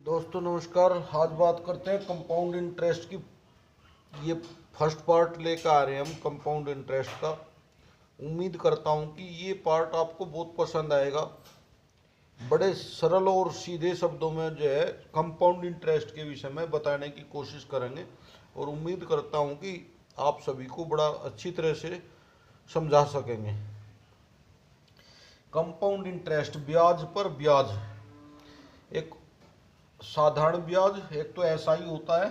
दोस्तों नमस्कार। आज बात करते हैं कंपाउंड इंटरेस्ट की। ये फर्स्ट पार्ट लेकर आ रहे हैं हम कंपाउंड इंटरेस्ट का। उम्मीद करता हूँ कि ये पार्ट आपको बहुत पसंद आएगा। बड़े सरल और सीधे शब्दों में जो है कंपाउंड इंटरेस्ट के विषय में बताने की कोशिश करेंगे और उम्मीद करता हूँ कि आप सभी को बड़ा अच्छी तरह से समझा सकेंगे। कंपाउंड इंटरेस्ट, ब्याज पर ब्याज। एक साधारण ब्याज, एक तो एसआई होता है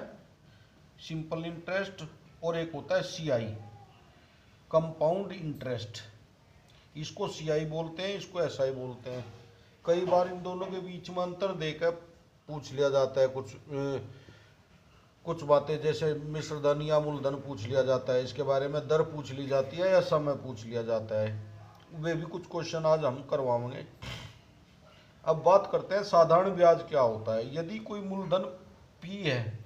सिंपल इंटरेस्ट, और एक होता है सीआई कंपाउंड इंटरेस्ट। इसको सीआई बोलते हैं, इसको एसआई बोलते हैं। कई बार इन दोनों के बीच में अंतर देकर पूछ लिया जाता है कुछ बातें, जैसे मिश्र धन या मूलधन पूछ लिया जाता है, इसके बारे में दर पूछ ली जाती है या समय पूछ लिया जाता है। वे भी कुछ क्वेश्चन आज हम करवाएंगे। अब बात करते हैं साधारण ब्याज क्या होता है। यदि कोई मूलधन P है,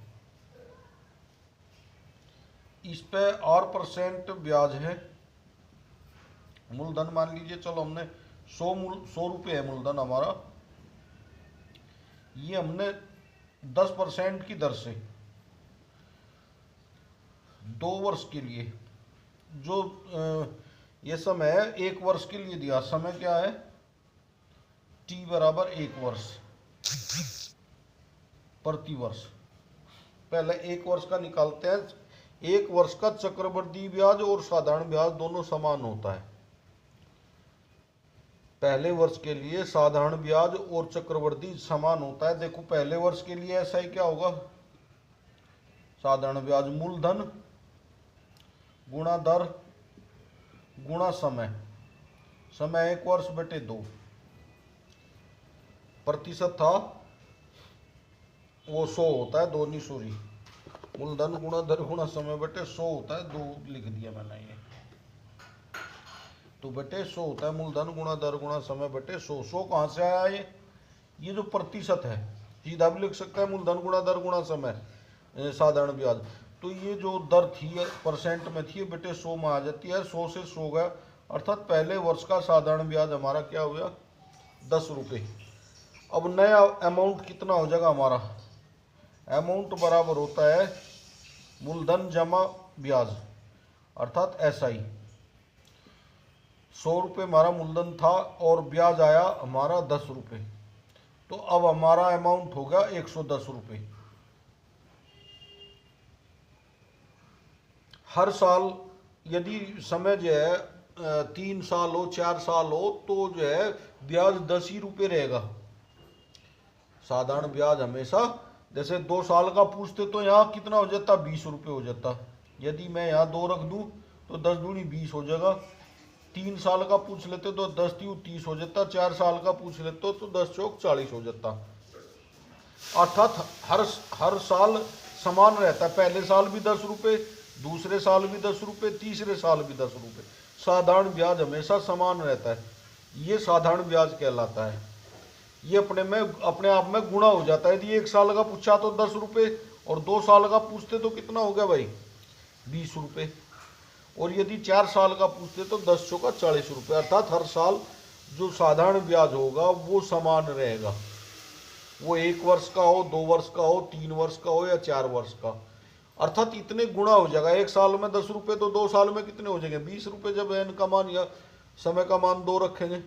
इस पे R% ब्याज है। मूलधन मान लीजिए, चलो हमने 100 रुपये है मूलधन हमारा, ये हमने 10% की दर से 2 वर्ष के लिए, जो ये समय है 1 वर्ष के लिए दिया। समय क्या है? T बराबर 1 वर्ष प्रति वर्ष। पहले 1 वर्ष का निकालते हैं। 1 वर्ष का चक्रवृद्धि ब्याज और साधारण ब्याज दोनों समान होता है। पहले वर्ष के लिए साधारण ब्याज और चक्रवृद्धि समान होता है। देखो पहले वर्ष के लिए ऐसा ही क्या होगा, साधारण ब्याज मूलधन गुणा दर गुणा समय। समय 1 वर्ष बटे 2 प्रतिशत था, वो 100 होता है, 2 नहीं सॉरी, मूलधन गुणा दर गुणा समय बटे 100 होता है, 2 लिख दिया मैंने ये, तो बटे 100 होता है मूलधन गुणा दर गुणा समय बटे 100। 100 कहाँ से आया? ये जो प्रतिशत है, सीधा भी लिख सकता है मूलधन गुणा दर गुणा समय साधारण ब्याज। तो ये जो दर थी परसेंट में थी, बटे 100 में आ जाती है। 100 से 100 गया, अर्थात पहले वर्ष का साधारण ब्याज हमारा क्या हो गया? 10 रुपये। अब नया अमाउंट कितना हो जाएगा हमारा? अमाउंट बराबर होता है मूलधन जमा ब्याज, अर्थात एसआई। 100 रुपये हमारा मूलधन था और ब्याज आया हमारा 10 रुपये, तो अब हमारा अमाउंट होगा 110 रुपये। हर साल यदि समय जो है 3 साल हो 4 साल हो, तो जो है ब्याज 10 ही रुपये रहेगा। साधारण ब्याज हमेशा, जैसे 2 साल का पूछते तो यहाँ कितना हो जाता? 20 रुपये हो जाता। यदि मैं यहाँ 2 रख दूँ तो 10 दूनी 20 हो जाएगा। 3 साल का पूछ लेते तो 10 तीन 30 हो जाता। 4 साल का पूछ लेते तो 10 चौक 40 हो जाता। अर्थात हर साल समान रहता। पहले साल भी 10 रुपये, दूसरे साल भी 10 रुपये, तीसरे साल भी 10 रुपये। साधारण ब्याज हमेशा समान रहता है, ये साधारण ब्याज कहलाता है। ये अपने आप में गुणा हो जाता है। यदि 1 साल का पूछा तो 10 रुपये, और 2 साल का पूछते तो कितना हो गया भाई? 20 रुपये। और यदि 4 साल का पूछते तो 10 चौका 40 रुपये। अर्थात हर साल जो साधारण ब्याज होगा वो समान रहेगा। वो 1 वर्ष का हो, 2 वर्ष का हो, 3 वर्ष का हो या 4 वर्ष का, अर्थात इतने गुणा हो जाएगा। 1 साल में 10 रुपये, तो 2 साल में कितने हो जाएंगे? 20 रुपये। जब एन का मान या समय का मान 2 रखेंगे।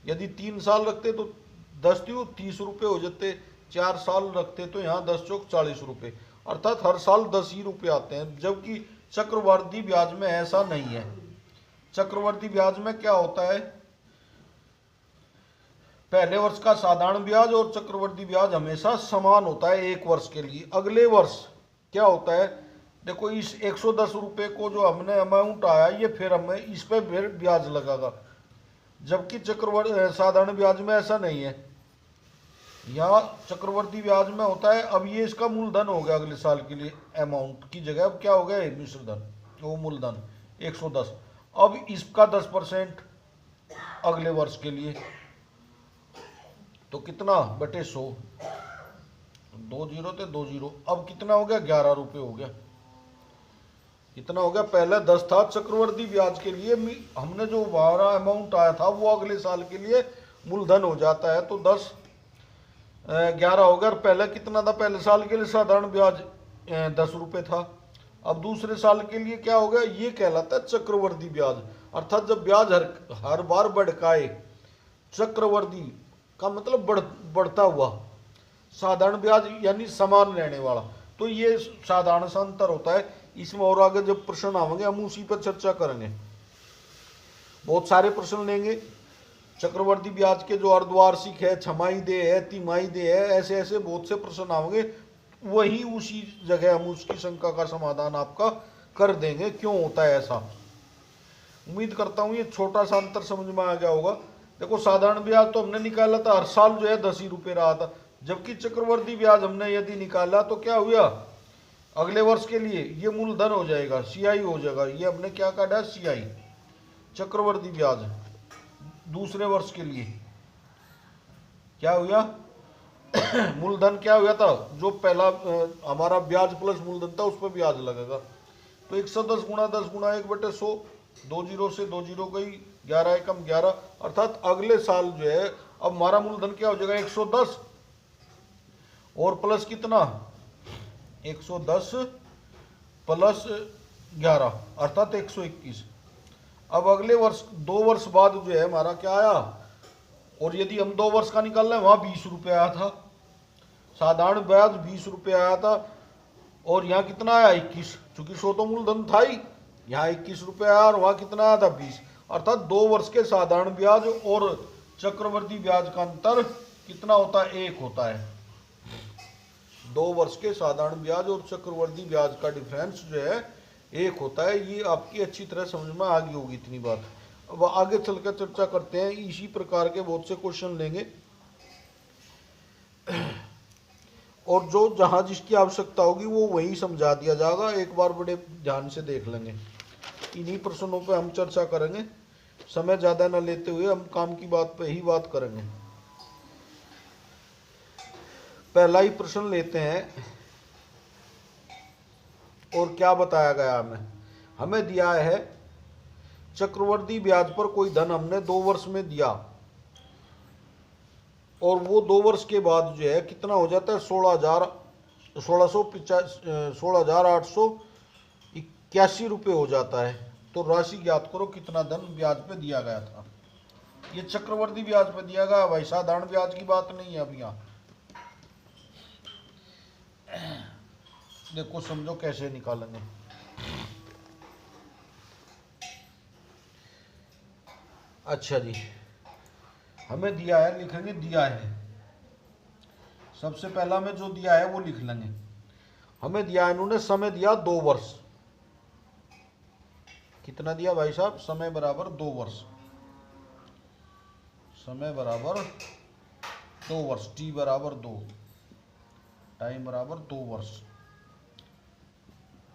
यदि 3 साल रखते तो 10 तीन 30 रुपये हो जाते। 4 साल रखते तो यहाँ 10 चौक 40 रुपये, अर्थात हर साल 10 ही रुपये आते हैं। जबकि चक्रवर्ती ब्याज में ऐसा नहीं है। चक्रवर्ती ब्याज में क्या होता है? पहले वर्ष का साधारण ब्याज और चक्रवर्ती ब्याज हमेशा समान होता है 1 वर्ष के लिए। अगले वर्ष क्या होता है? देखो इस 110 रुपये को जो हमने अमाउंट आया, ये फिर हमें इस पे फिर ब्याज लगेगा। जबकि चक्रवर्ती साधारण ब्याज में ऐसा नहीं है। यहाँ चक्रवर्ती ब्याज में होता है, अब ये इसका मूलधन हो गया अगले साल के लिए, अमाउंट की जगह अब क्या हो गया? मिश्र धन, वो मूलधन 110। अब इसका 10% अगले वर्ष के लिए, तो कितना? बटे 100। 2 जीरो थे, 2 जीरो। अब कितना हो गया? 11 रुपये हो गया। कितना हो गया? पहले 10 था चक्रवर्ती ब्याज के लिए, हमने जो हमारा अमाउंट आया था वो अगले साल के लिए मूलधन हो जाता है। तो 10 11 हो गया। और पहले कितना था, पहले साल के लिए साधारण ब्याज 10 रुपये था। अब दूसरे साल के लिए क्या हो गया, ये कहलाता है चक्रवर्ती ब्याज। अर्थात जब ब्याज हर बार बढ़काए, चक्रवर्ती का मतलब बढ़ता हुआ, साधारण ब्याज यानी समान रहने वाला। तो ये साधारण सा अंतर होता है इसमें। और आगे जब प्रश्न आवेंगे हम उसी पर चर्चा करेंगे। बहुत सारे प्रश्न लेंगे चक्रवर्ती ब्याज के, जो अर्धवार्षिक है, छमाही दे है, तिमाही दे है, ऐसे ऐसे बहुत से प्रश्न आएंगे। वही उसी जगह हम उसकी शंका का समाधान आपका कर देंगे, क्यों होता है ऐसा। उम्मीद करता हूं ये छोटा सा अंतर समझ में आ गया होगा। देखो साधारण ब्याज तो हमने निकाला था, हर साल जो है 10 ही रुपये रहा था। जबकि चक्रवर्ती ब्याज हमने यदि निकाला तो क्या हुआ, अगले वर्ष के लिए ये मूलधन हो जाएगा, सीआई हो जाएगा। ये हमने क्या काटा, सीआई, चक्रवर्ती ब्याज। दूसरे वर्ष के लिए क्या हुआ, मूलधन क्या हुआ था, जो पहला हमारा ब्याज प्लस मूलधन था उस पर ब्याज लगेगा। तो 110 गुणा 10 गुणा 1/100, 2 जीरो से 2 जीरो गई, 11 एकम 11। अर्थात अगले साल जो है अब हमारा मूलधन क्या हो जाएगा, 110 और प्लस कितना, 110 प्लस 11 अर्थात 121। अब अगले वर्ष 2 वर्ष बाद जो है हमारा क्या आया, और यदि हम 2 वर्ष का निकाल रहे हैं, वहां 20 रुपये आया था, साधारण ब्याज 20 रुपये आया था। और यहाँ कितना आया, 21, चूंकि 100 तो मूलधन था ही, यहाँ 21 रुपये आया और वहां कितना आया था, 20। अर्थात 2 वर्ष के साधारण ब्याज और चक्रवर्ती ब्याज का अंतर कितना होता है, 1 होता है। 2 वर्ष के साधारण ब्याज और चक्रवर्ती ब्याज का डिफरेंस जो है 1 होता है। ये आपकी अच्छी तरह समझ में आ गई होगी इतनी बात। अब आगे चलकर चर्चा करते हैं, इसी प्रकार के बहुत से क्वेश्चन लेंगे, और जो जहां जिसकी आवश्यकता होगी वो वही समझा दिया जाएगा। एक बार बड़े ध्यान से देख लेंगे, इन्हीं प्रश्नों पे हम चर्चा करेंगे। समय ज़्यादा न लेते हुए हम काम की बात पे ही बात करेंगे। पहला ही प्रश्न लेते हैं, और क्या बताया गया हमें दिया है चक्रवर्ती ब्याज पर कोई धन हमने 2 वर्ष में दिया, और वो 2 वर्ष के बाद जो है कितना हो जाता है, 16,881 रुपये हो जाता है। तो राशि ज्ञात करो, कितना धन ब्याज पे दिया गया था। ये चक्रवर्ती ब्याज पे दिया गया भाई, साधारण ब्याज की बात नहीं है। अब यहाँ देखो समझो कैसे निकालेंगे। अच्छा जी, हमें दिया है, लिखेंगे दिया है। सबसे पहला में जो दिया है वो लिख लेंगे। हमें दिया है, इन्होंने समय दिया 2 वर्ष। कितना दिया भाई साहब, समय बराबर 2 वर्ष, समय बराबर 2 वर्ष, टी बराबर 2, टाइम बराबर 2 वर्ष।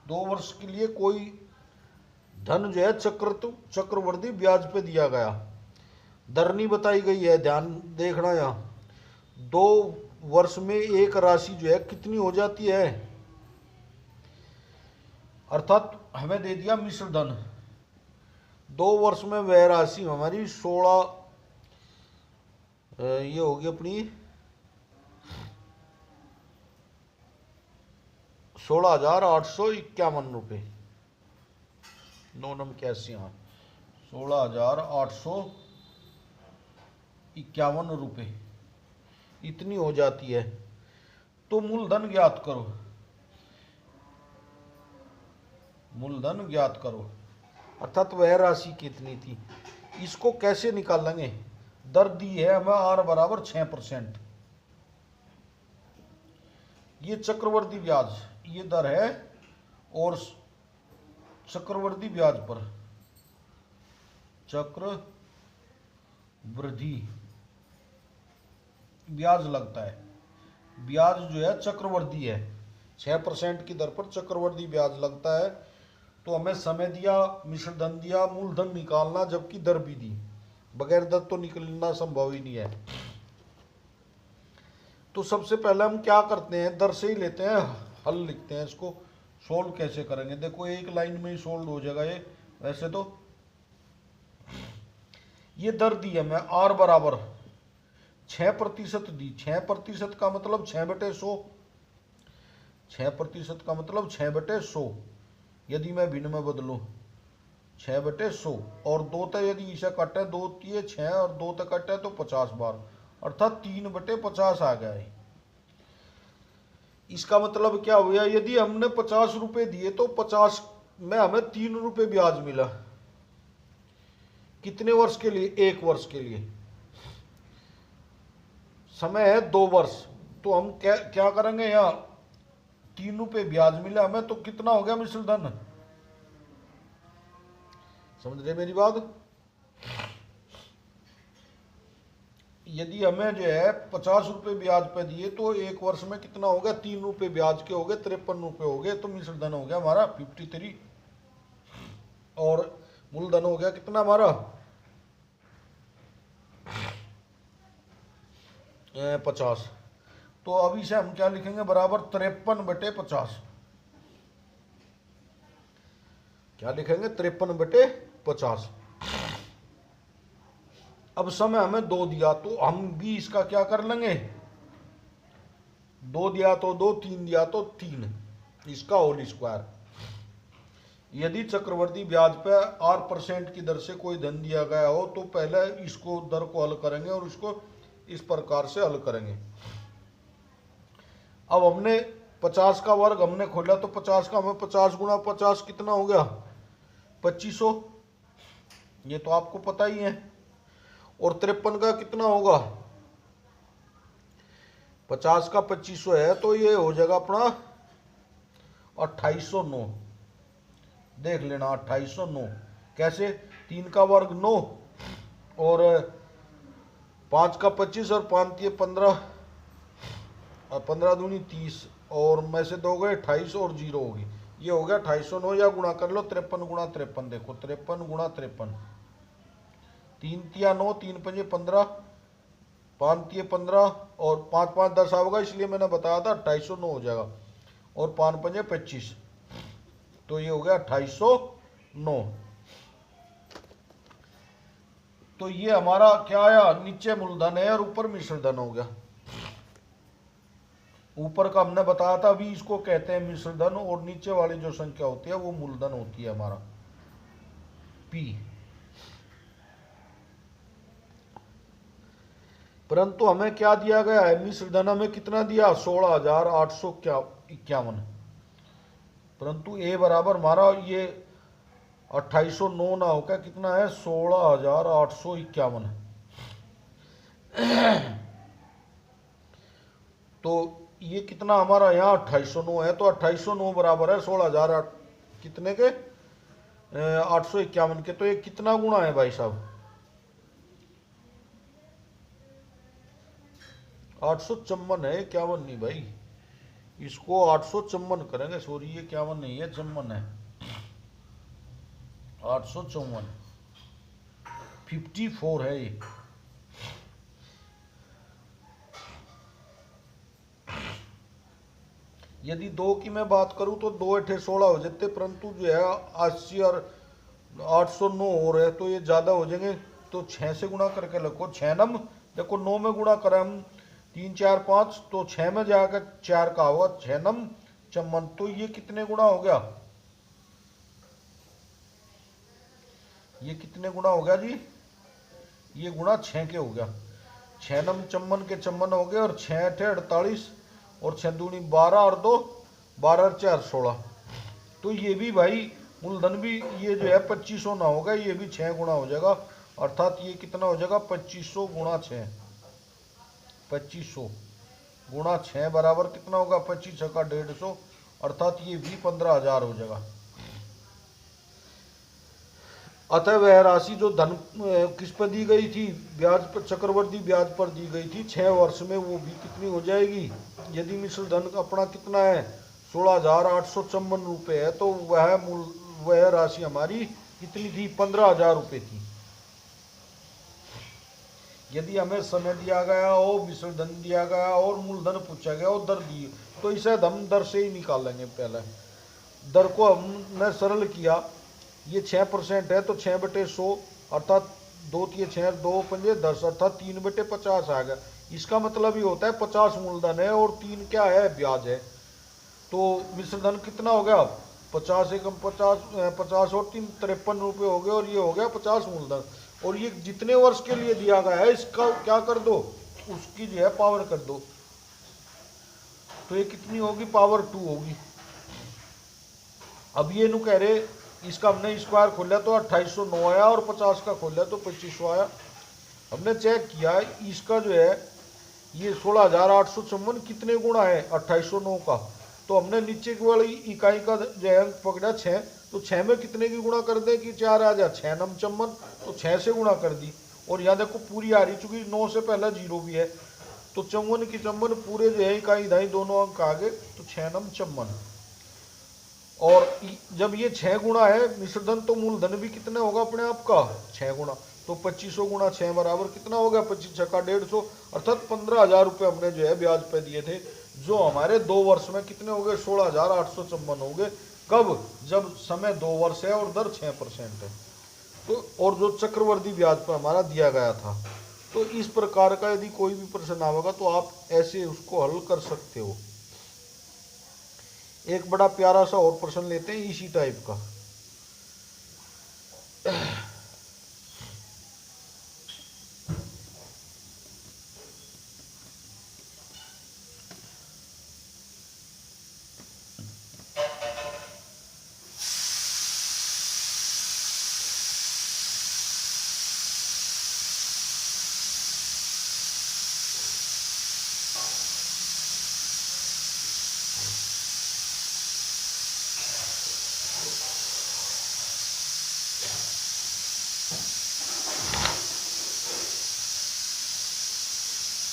2 वर्ष के लिए कोई धन जो है चक्रवर्ती ब्याज पे दिया गया। दर नहीं बताई गई है, ध्यान देखना। यहाँ 2 वर्ष में एक राशि जो है कितनी हो जाती है, अर्थात हमें दे दिया मिश्र धन। 2 वर्ष में वह राशि हमारी 16 ये होगी अपनी 16,851 रुपये, 9 नम 81, हाँ 16,851 रुपये इतनी हो जाती है। तो मूलधन ज्ञात करो, मूलधन ज्ञात करो, अर्थात वह राशि कितनी थी। इसको कैसे निकालेंगे, दर दी है हमें आर बराबर 6%। ये चक्रवर्ती ब्याज ये दर है, और चक्रवर्ती ब्याज पर चक्रवृद्धि ब्याज लगता है। ब्याज जो है चक्रवर्ती है, 6% की दर पर चक्रवर्ती ब्याज लगता है। तो हमें समय दिया, मिश्र धन दिया, मूलधन निकालना, जबकि दर भी दी। बगैर दर तो निकलना संभव ही नहीं है। तो सबसे पहले हम क्या करते हैं, दर से ही लेते हैं, हल लिखते हैं। इसको सोल्व कैसे करेंगे, देखो एक लाइन में ही सोल्व हो जाएगा ये। वैसे तो ये दर दी है मैं, आर बराबर 6% दी। 6% का मतलब 6/100, 6% का मतलब 6/100। यदि मैं भिन्न में बदलूं 6/100 और 2 तक यदि इसे कटे, 2 तिये 6 और 2 तक कटे तो 50 बार, अर्थात 3/50 आ गया है। इसका मतलब क्या हुआ, यदि हमने 50 रुपए दिए तो 50 में हमें 3 रुपए ब्याज मिला। कितने वर्ष के लिए? 1 वर्ष के लिए। समय है 2 वर्ष, तो हम क्या क्या करेंगे, यहाँ 3 रुपए ब्याज मिला हमें, तो कितना हो गया मिश्र धन? समझ रहे मेरी बात? यदि हमें जो है 50 रुपए ब्याज पे दिए तो 1 वर्ष में कितना हो गया? 3 रुपए ब्याज के हो गए, 53 रुपए हो गए, तो मिश्र धन हो गया हमारा 53। और मूलधन हो गया कितना हमारा? 50। तो अभी से हम क्या लिखेंगे? बराबर 53/50। क्या लिखेंगे? 53/50। अब समय हमें 2 दिया तो हम भी इसका क्या कर लेंगे? 2 दिया तो 2, 3 दिया तो 3, इसका होल स्क्वायर। यदि चक्रवर्ती ब्याज पे 8% की दर से कोई धन दिया गया हो तो पहले इसको दर को हल करेंगे और इसको इस प्रकार से हल करेंगे। अब हमने 50 का वर्ग हमने खोला तो 50 का हमें 50 गुणा 50 कितना हो गया? 2500, ये तो आपको पता ही है। और 53 का कितना होगा? 50 का 2500 है तो ये हो जाएगा अपना 2809। देख लेना 2809 कैसे? 3 का वर्ग 9 और 5 का 25 और 5 तिये 15 और 15 दूनी 30 और में से 2 गए 28 और 0 होगी, ये हो गया 2809। या गुणा कर लो 53 गुणा 53, देखो 53 गुणा 53, 3 तिया 9, 3 पंजे 15, 5 तिये 15 और 5 5 10 होगा, इसलिए मैंने बताया था 2809 हो जाएगा। और 5 पंजे 25, तो ये हो गया 2809। तो ये हमारा क्या आया? नीचे मूलधन है और ऊपर मिश्र धन हो गया। ऊपर का हमने बताया था, अभी इसको कहते हैं मिश्र धन, और नीचे वाली जो संख्या होती है वो मूलधन होती है हमारा P। परंतु हमें क्या दिया गया है? मिश्र धन हमें कितना दिया? 16,851। परंतु A बराबर हमारा ये 2809 ना होकर कितना है? 16,851। तो ये कितना हमारा यहाँ 2809 है, तो 2809 बराबर है 16,000 कितने के? 851 के। तो ये कितना गुणा है भाई साहब? 854 है, 51 नहीं भाई, इसको 854 करेंगे। सॉरी, ये 51 नहीं है, 54 है। 854 54 है ये। यदि 2 की मैं बात करूं तो 2 8 16 हो जाते, परंतु जो है 80 और 809 हो रहे हैं तो ये ज़्यादा हो जाएंगे। तो 6 से गुणा करके रखो। 6 नम देखो 9 में गुणा करें हम 3 4 5, तो 6 में जाकर 4 का होगा, 6 नम 54। तो ये कितने गुणा हो गया? ये कितने गुणा हो गया जी? ये गुणा 6 के हो गया। 6 नम 54 के 54 हो गए, और 6 8 48 और 6 दूनी 12 और 2 12 और 4 16। तो ये भी भाई मूलधन भी ये जो है 2500 ना होगा, ये भी 6 गुणा हो जाएगा। अर्थात ये कितना हो जाएगा? 2500 गुणा 6। 2500 गुणा 6 बराबर कितना होगा? 25 का 150, अर्थात ये भी 15,000 हो जाएगा। अतः वह राशि जो धन किस पर दी गई थी? ब्याज पर, चक्रवर्ती ब्याज पर दी गई थी 6 वर्ष में, वो भी कितनी हो जाएगी? यदि मिश्र धन अपना कितना है? 16,854 रुपये है, तो वह राशि हमारी कितनी थी? 15,000 रुपये थी। यदि हमें समय दिया गया हो, मिश्र धन दिया गया और मूलधन पूछा गया और दर दी, तो इसे हम दर से ही निकालेंगे। पहले दर को हमने सरल किया, ये 6% है तो 6/100 अर्थात 2 तिये 6 2 पंजे 10 अर्थात 3/50 आ गया। इसका मतलब ये होता है 50 मूलधन है और 3 क्या है, ब्याज है। तो मिश्र धन कितना हो गया, 50 एकम 50 और 3 53 रुपये हो गए, और ये हो गया 50 मूलधन। और ये जितने वर्ष के लिए दिया गया है इसका क्या कर दो, उसकी जो है पावर कर दो। तो ये कितनी होगी, पावर 2 होगी। अब ये नु कह रहे इसका हमने स्क्वायर खोला तो 2809 आया और 50 का खोला तो 2500 आया। हमने चेक किया इसका जो है ये 16,854 कितने गुणा है 2809 का। तो हमने नीचे की वाली इकाई का जो है अंक पकड़ा 6, तो 6 में कितने की गुणा कर दे कि 4 आ जाए, 6 नम 54, तो 6 से गुणा कर दी। और यहाँ देखो पूरी आ रही, चूंकि 9 से पहला 0 भी है, तो 54 की 54 पूरे जो है इकाई दाई दोनों अंक आ गए, तो 6 नम 54। और जब ये 6 गुणा है मिश्र धन, तो मूलधन भी कितना होगा अपने आप का 6 गुणा। तो 2500 गुणा 6 बराबर कितना हो गया, 25 छक्का 150, अर्थात 15,000 रुपये हमने जो है ब्याज पे दिए थे, जो हमारे 2 वर्ष में कितने हो गए, 16,854 हो गए। कब, जब समय 2 वर्ष है और दर 6% है। तो और जो चक्रवर्ती ब्याज पर हमारा दिया गया था। तो इस प्रकार का यदि कोई भी प्रश्न आएगा तो आप ऐसे उसको हल कर सकते हो। एक बड़ा प्यारा सा और प्रश्न लेते हैं इसी टाइप का।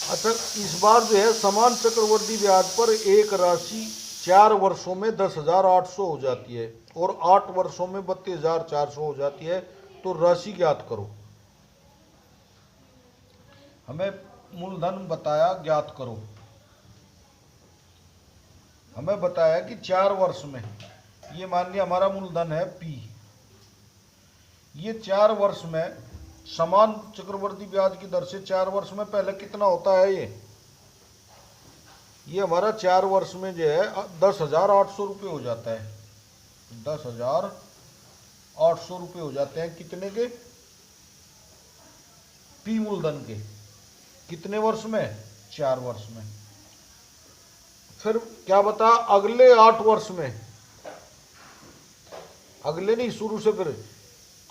अच्छा, इस बार जो है समान चक्रवर्ती ब्याज पर एक राशि 4 वर्षों में 10,800 हो जाती है और 8 वर्षों में 32,400 हो जाती है। तो राशि ज्ञात करो। हमें मूलधन बताया, ज्ञात करो। हमें बताया कि 4 वर्ष में, ये मान लिया हमारा मूलधन है P, ये 4 वर्ष में समान चक्रवर्ती ब्याज की दर से 4 वर्ष में पहले कितना होता है, ये हमारा 4 वर्ष में जो है 10,800 रुपये हो जाता है। 10,800 रुपये हो जाते हैं कितने के, P मूलधन के। कितने वर्ष में, 4 वर्ष में। फिर क्या बता, अगले 8 वर्ष में, अगले नहीं शुरू से फिर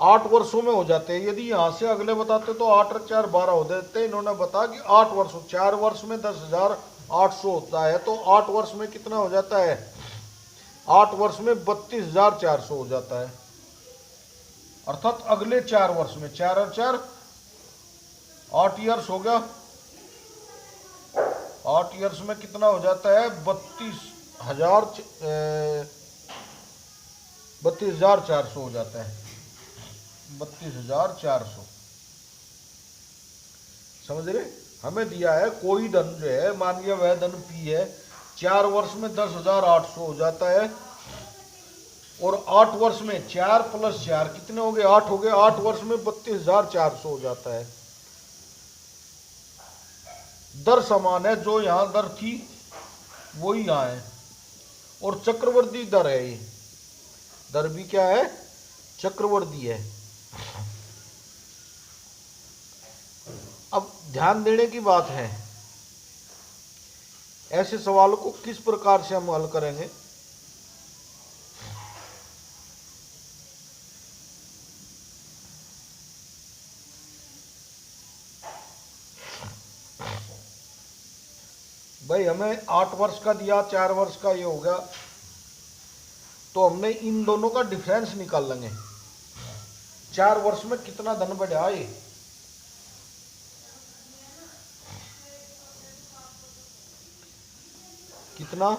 8 वर्षों में हो जाते हैं। यदि यहां से अगले बताते तो 8 और 4 12 हो जाते। इन्होंने बताया कि 8 वर्षों, 4 वर्ष में 10,800 होता है, तो 8 वर्ष में कितना हो जाता है, 8 वर्ष में 32,400 हो जाता है। अर्थात अगले 4 वर्ष में, 4 और 4 8 ईयर्स हो गया। 8 ईयर्स में कितना हो जाता है, 32,400 हो जाता है। 32,400 समझ रहे। हमें दिया है कोई धन जो है, मान लिया वह धन P है, 4 वर्ष में 10,800 हो जाता है और 8 वर्ष में 4 + 4 कितने हो गए, 8 हो गए। 8 वर्ष में 32,400 हो जाता है। दर समान है, जो यहां दर थी वही यहां है और चक्रवर्ती दर है। ये दर भी क्या है, चक्रवर्ती है। अब ध्यान देने की बात है, ऐसे सवालों को किस प्रकार से हम हल करेंगे। भाई हमें 8 वर्ष का दिया, 4 वर्ष का ये हो गया, तो हमने इन दोनों का डिफरेंस निकाल लेंगे। 4 वर्ष में कितना धन बढ़ा, ये कितना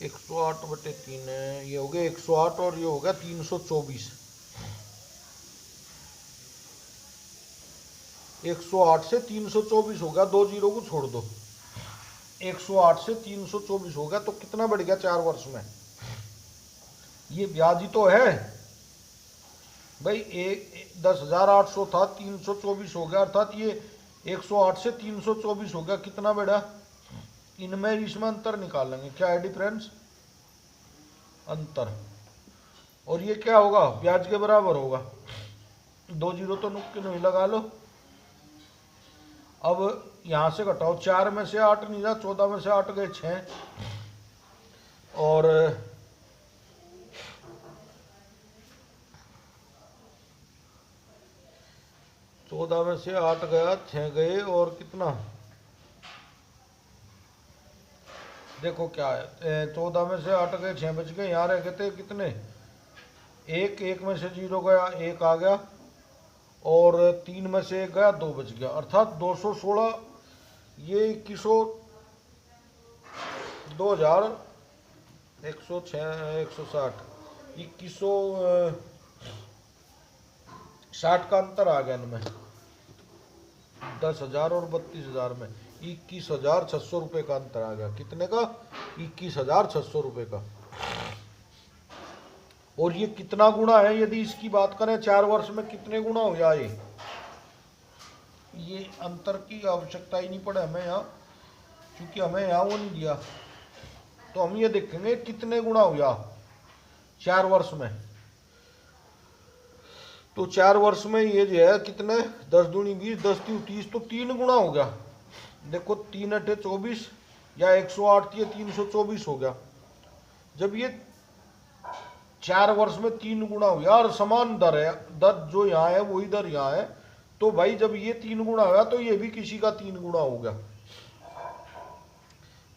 108/3 है, ये हो गया 108 और ये हो गया 324। 108 से 324 हो गया, 2 जीरो को छोड़ दो। 108 से 324 हो गया, तो कितना बढ़ गया 4 वर्ष में, ये ब्याज ही तो है भाई। 10,800 था, 324 हो गया, अर्थात ये 108 से 324 हो गया, कितना बेटा? इनमें इसमें अंतर निकालेंगे, क्या है डिफरेंस? अंतर। और ये क्या होगा? ब्याज के बराबर होगा। 2 जीरो तो नुक्के नहीं लगा लो। अब यहां से घटाओ, 4 में से 8 नहीं जा, 14 में से 8 गए 6, और 14 में से 8 गया, 6 गए, और कितना देखो क्या है, 14 में से 8 गए, 6 बच गए, यहाँ रह गए थे कितने? एक में से 0 गया, 1 आ गया, और 3 में से 1 गया, 2 बच गया, अर्थात 216। ये 2160 2160 का अंतर आ गया इनमें, 10,000 और 32,000 में 21,600 रुपये का अंतर आ गया। कितने का? 21,600 रुपये का। और ये कितना गुना है? यदि इसकी बात करें 4 वर्ष में कितने गुना हो जाए, ये अंतर की आवश्यकता ही नहीं पड़े हमें यहाँ, क्योंकि हमें यहाँ वो नहीं दिया, तो हम ये देखेंगे कितने गुना हो गया 4 वर्ष में। तो 4 वर्ष में ये जो है कितने, 10 दूनी 20, 10 तीन 30, तो 3 गुना हो गया। देखो 3 अठे 24, या 108 थी 324 हो गया। जब ये 4 वर्ष में 3 गुना हो गया, और समान दर है, दर जो यहाँ है वही दर यहाँ है, तो भाई जब ये 3 गुना हुआ तो ये भी किसी का 3 गुना हो गया।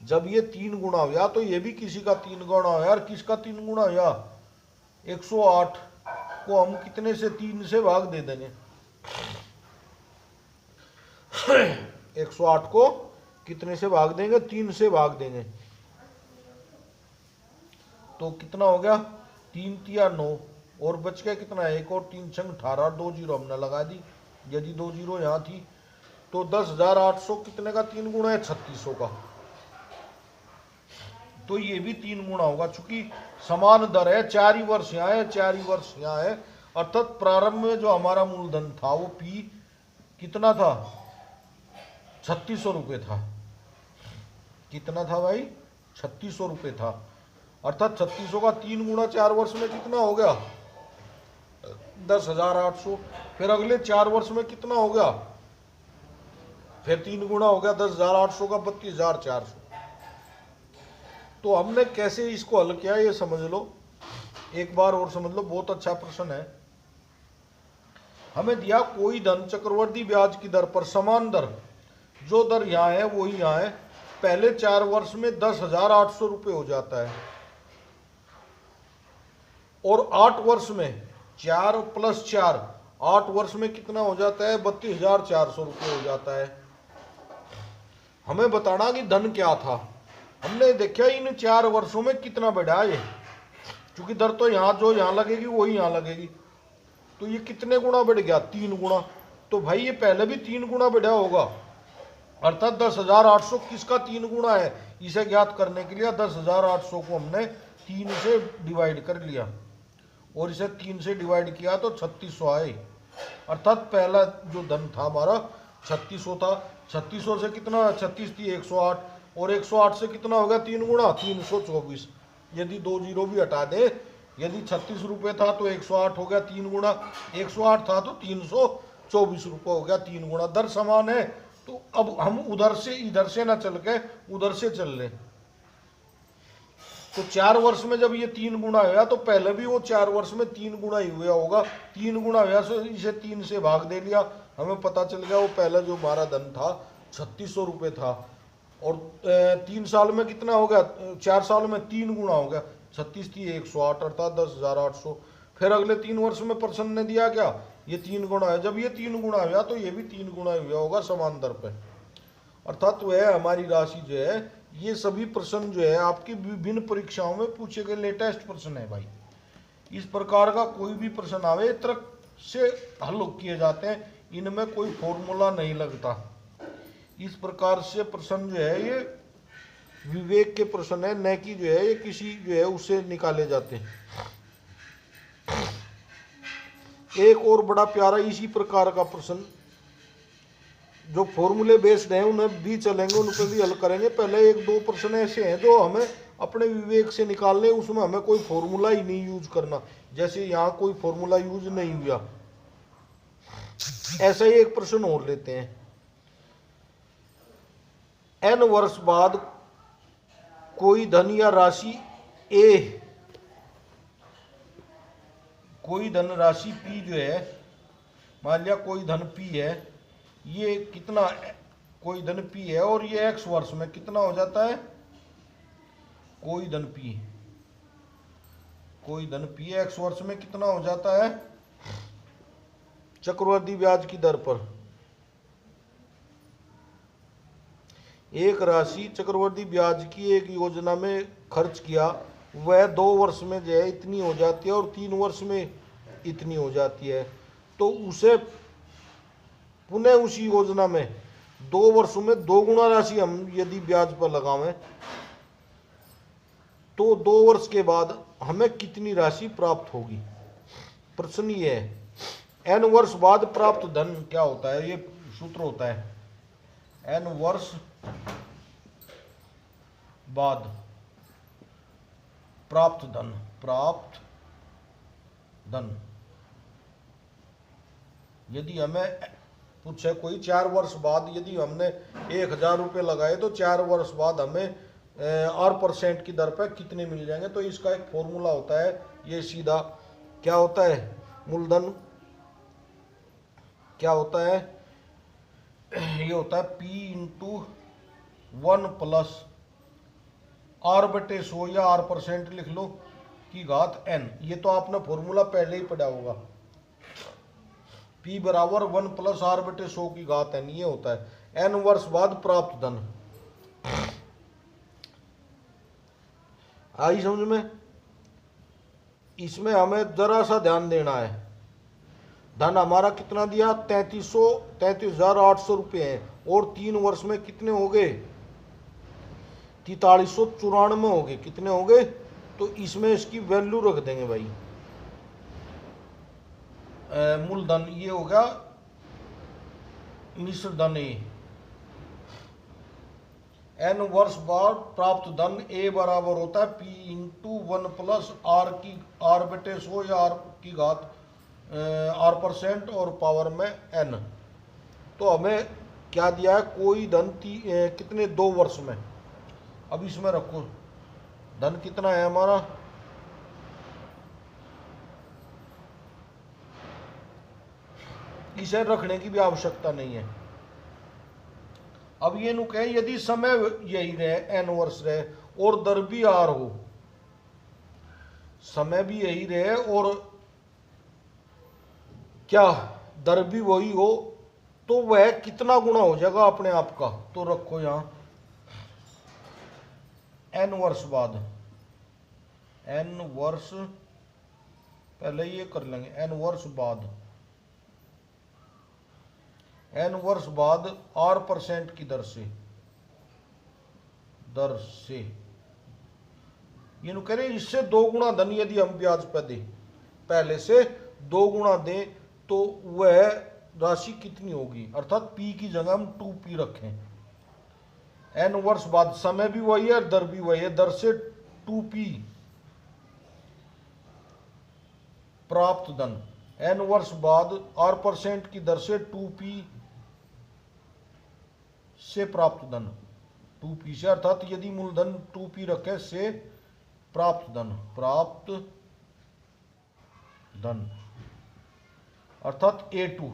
जब ये 3 गुना हुआ तो ये भी किसी का 3 गुना हुआ। और किसका 3 गुना हुआ? 108 को हम कितने से? 3 से भाग दे देंगे। 108 को कितने से भाग देंगे? 3 से भाग देंगे। तो कितना हो गया? 3 तिया 9, और बच गया कितना? 1 और 3 छंग 18, 2 जीरो हमने लगा दी। यदि 2 जीरो यहाँ थी तो 10,800 कितने का 3 गुना है? 3600 का। तो ये भी 3 गुना होगा, चूंकि समान दर है, 4 ही वर्ष यहाँ है, 4 ही वर्ष यहाँ है, अर्थात प्रारंभ में जो हमारा मूलधन था वो पी कितना था? 3600 रुपये था। कितना था भाई? 3600 रुपये था। अर्थात 3600 का 3 गुना 4 वर्ष में कितना हो गया? 10,800। फिर अगले 4 वर्ष में कितना हो गया? फिर 3 गुना हो गया 10,800 का 32,400। तो हमने कैसे इसको हल किया ये समझ लो, एक बार और समझ लो, बहुत अच्छा प्रश्न है। हमें दिया कोई धन चक्रवर्ती ब्याज की दर पर समान दर, जो दर यहाँ है वही यहाँ है, पहले 4 वर्ष में 10,800 रुपये हो जाता है, और 8 वर्ष में 4 + 4 8 वर्ष में कितना हो जाता है? 32,400 रुपये हो जाता है। हमें बताना कि धन क्या था। हमने देखा इन 4 वर्षों में कितना बढ़ा ये, क्योंकि दर तो यहाँ जो यहाँ लगेगी वही यहाँ लगेगी, तो ये कितने गुना बढ़ गया? 3 गुना। तो भाई ये पहले भी 3 गुना बढ़ा होगा, अर्थात 10,800 किसका 3 गुना है? इसे ज्ञात करने के लिए 10,800 को हमने 3 से डिवाइड कर लिया, और इसे 3 से डिवाइड किया तो 3600 आए। अर्थात पहला जो धन था हमारा 3600 था। 3600 से कितना? 36 थी 108, और 108 से कितना हो गया 3 गुना? 324। यदि 2 जीरो भी हटा दे, यदि 36 रुपये था तो 108 हो गया 3 गुना, 108 था तो 324 रुपये हो गया 3 गुना। दर समान है, तो अब हम उधर से इधर से ना चल के उधर से चल लें। तो 4 वर्ष में जब ये 3 गुना हुआ तो पहले भी वो 4 वर्ष में 3 गुना ही हुआ होगा। 3 गुना हुआ तो इसे 3 से भाग दे लिया, हमें पता चल गया वो पहला जो हमारा धन था 3600 रुपये था। और 3 साल में कितना हो गया? 4 साल में 3 गुना हो गया, 36 थी 108, अर्थात 10,800। फिर अगले 3 वर्ष में प्रश्न ने दिया क्या? ये 3 गुना है। जब ये 3 गुना हुआ तो ये भी 3 गुना हुआ होगा समान दर पे, अर्थात वह हमारी राशि जो है। ये सभी प्रश्न जो है आपकी विभिन्न परीक्षाओं में पूछे गए लेटेस्ट प्रश्न है भाई। इस प्रकार का कोई भी प्रश्न आवे इस तरह से हल किए जाते हैं, इनमें कोई फॉर्मूला नहीं लगता। इस प्रकार से प्रश्न जो है ये विवेक के प्रश्न है, न कि जो है ये किसी जो है उससे निकाले जाते हैं। एक और बड़ा प्यारा इसी प्रकार का प्रश्न जो फॉर्मूले बेस्ड हैं उन्हें भी चलेंगे, उन पर भी हल करेंगे। पहले एक दो प्रश्न ऐसे हैं जो हमें अपने विवेक से निकालने, उसमें हमें कोई फॉर्मूला ही नहीं यूज करना। जैसे यहाँ कोई फॉर्मूला यूज नहीं हुआ। ऐसा ही एक प्रश्न और लेते हैं। n वर्ष बाद कोई धन या राशि ए, कोई धन राशि P जो है, मान लिया कोई धन P है, ये कितना, कोई धन P है और ये x वर्ष में कितना हो जाता है, कोई धन P, कोई धन P x वर्ष में कितना हो जाता है चक्रवृद्धि ब्याज की दर पर। एक राशि चक्रवृद्धि ब्याज की एक योजना में खर्च किया, वह 2 वर्ष में जो है इतनी हो जाती है और 3 वर्ष में इतनी हो जाती है। तो उसे पुनः उसी योजना में 2 वर्षों में 2 गुना राशि हम यदि ब्याज पर लगावें तो 2 वर्ष के बाद हमें कितनी राशि प्राप्त होगी। प्रश्न ये है, n वर्ष बाद प्राप्त धन क्या होता है, ये सूत्र होता है n वर्ष बाद प्राप्त धन, प्राप्त धन। यदि हमें पूछे कोई 4 वर्ष बाद यदि हमने 1000 रुपये लगाए तो 4 वर्ष बाद हमें 8% की दर पर कितने मिल जाएंगे। तो इसका एक फॉर्मूला होता है, ये सीधा क्या होता है, मूलधन क्या होता है, ये होता है P इंटू 1 प्लस R/100 या R% लिख लो की घात n। ये तो आपने फॉर्मूला पहले ही पढ़ा होगा। P बराबर 1 प्लस R/100 की घात n, ये होता है n वर्ष बाद प्राप्त धन। आई समझ में। इसमें हमें जरा सा ध्यान देना है। धन हमारा कितना दिया, 33,800 रुपये है और 3 वर्ष में कितने हो गए, 4394 हो गए। कितने हो गए, तो इसमें इसकी वैल्यू रख देंगे भाई। मूलधन ये हो गया मिश्र धन ए, n वर्ष बाद प्राप्त धन a बराबर होता है P इंटू 1 प्लस R/100 या R की घात R% और पावर में n। तो हमें क्या दिया है, कोई धन कितने 2 वर्ष में। अब इसमें रखो धन कितना है हमारा, इसे रखने की भी आवश्यकता नहीं है। अब ये नु कहें यदि समय यही रहे n वर्ष रहे और दर भी r हो, समय भी यही रहे और क्या दर भी वही हो, तो वह कितना गुना हो जाएगा अपने आप का। तो रखो यहां n वर्ष बाद, n वर्ष पहले ये कर लेंगे, n वर्ष बाद, n वर्ष बाद R% की दर से ये नु कह रहे इससे 2 गुना धन यदि हम ब्याज पर दें, पहले से 2 गुना दें तो वह राशि कितनी होगी, अर्थात P की जगह हम 2P रखें। n वर्ष बाद समय भी वही है, दर भी वही है, दर से 2P प्राप्त धन, n वर्ष बाद R% की दर से 2P से प्राप्त धन, 2P से, अर्थात यदि मूलधन 2P रखे से प्राप्त धन, प्राप्त धन अर्थात A2।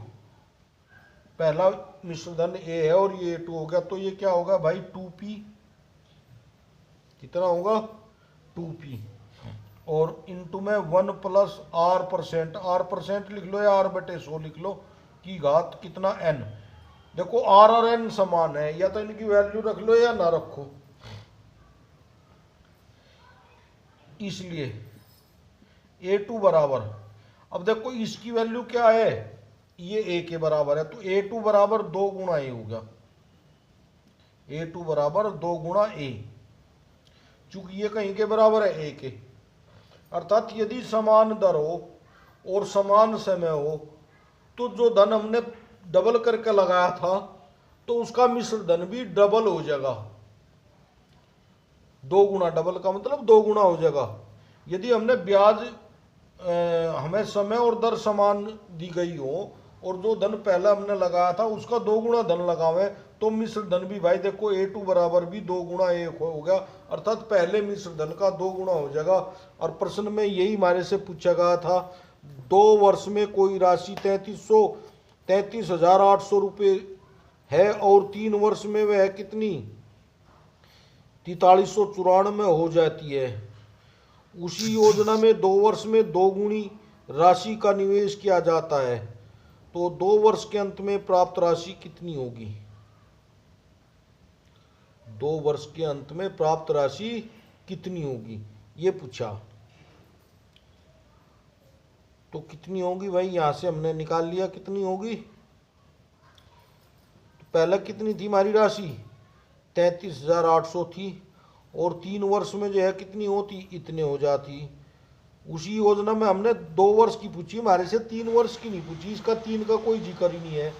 पहला मिश्र धन A है और ये A2 हो गया, तो ये क्या होगा भाई 2P, कितना होगा 2P और इंटू में 1 प्लस R% लिख लो या R/100 लिख लो की घात कितना n। देखो R और n समान है, या तो इनकी वैल्यू रख लो या ना रखो। इसलिए A2 बराबर, अब देखो इसकी वैल्यू क्या है, ये A के बराबर है, तो A2 बराबर 2 गुना A होगा, A2 बराबर 2 गुना A, चूंकि ये कहीं के बराबर है A के। अर्थात यदि समान दर हो और समान समय हो तो जो धन हमने डबल करके लगाया था तो उसका मिश्र धन भी डबल हो जाएगा। 2 गुना, डबल का मतलब 2 गुना हो जाएगा। यदि हमने ब्याज हमें समय और दर समान दी गई हो और जो धन पहला हमने लगाया था उसका 2 गुना धन लगावे, तो मिश्र धन भी भाई देखो A2 बराबर भी 2 गुना 1 हो गया, अर्थात पहले मिश्र धन का 2 गुना हो जाएगा। और प्रश्न में यही हमारे से पूछा गया था, 2 वर्ष में कोई राशि 33,800 रुपये है और 3 वर्ष में वह कितनी 4394 हो जाती है। उसी योजना में 2 वर्ष में 2 गुनी राशि का निवेश किया जाता है, तो 2 वर्ष के अंत में प्राप्त राशि कितनी होगी? 2 वर्ष के अंत में प्राप्त राशि कितनी होगी ये पूछा। तो कितनी होगी भाई, यहां से हमने निकाल लिया कितनी होगी। तो पहले कितनी थी हमारी राशि 33,800 थी और 3 वर्ष में जो है कितनी होती, इतने हो जाती। उसी योजना में हमने 2 वर्ष की पूछी, हमारे से 3 वर्ष की नहीं पूछी, इसका 3 का कोई जिक्र ही नहीं है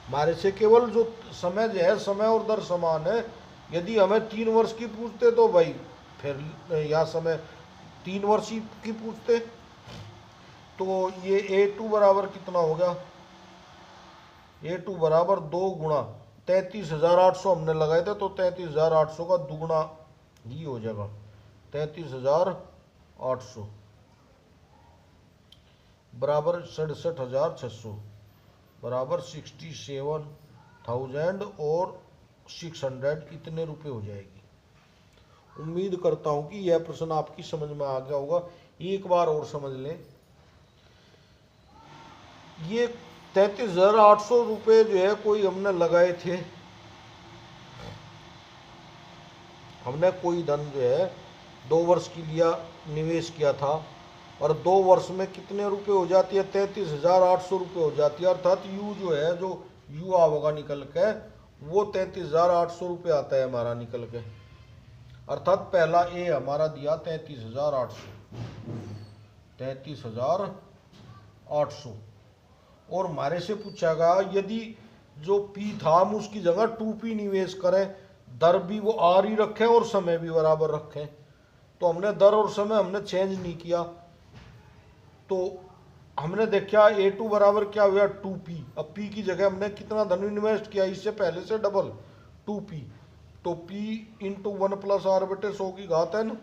हमारे से, केवल जो समय जो है समय और दर समान है। यदि हमें 3 वर्ष की पूछते तो भाई फिर यहाँ समय 3 वर्ष की पूछते। तो ये A2 बराबर कितना हो गया, A2 बराबर 2 गुना 33,800 हमने लगाए थे, तो 33,800 का दुगुना ही हो जाएगा 33,800 बराबर 67,600 बराबर 67,600 इतने रुपए हो जाएगी। उम्मीद करता हूं कि यह प्रश्न आपकी समझ में आ गया होगा। एक बार और समझ लें, ये 33,800 रुपये जो है कोई हमने लगाए थे, हमने कोई धन जो है 2 वर्ष के लिए निवेश किया था और 2 वर्ष में कितने रुपए हो जाती है 33,800 रुपये हो जाती है, अर्थात यू जो है जो यू आवेगा निकल के वो 33,800 रुपये आता है हमारा निकल के, अर्थात पहला ए हमारा दिया 33,800 और हमारे से पूछा गया यदि जो पी था हम उसकी जगह 2P निवेश करें, दर भी वो आर ही रखें और समय भी बराबर रखें। तो हमने दर और समय हमने चेंज नहीं किया, तो हमने देखा A2 बराबर क्या हुआ 2P। अब P की जगह हमने कितना धन इन्वेस्ट किया इससे पहले से डबल 2P, तो P इंटू 1 प्लस R बटे 100 की घात n।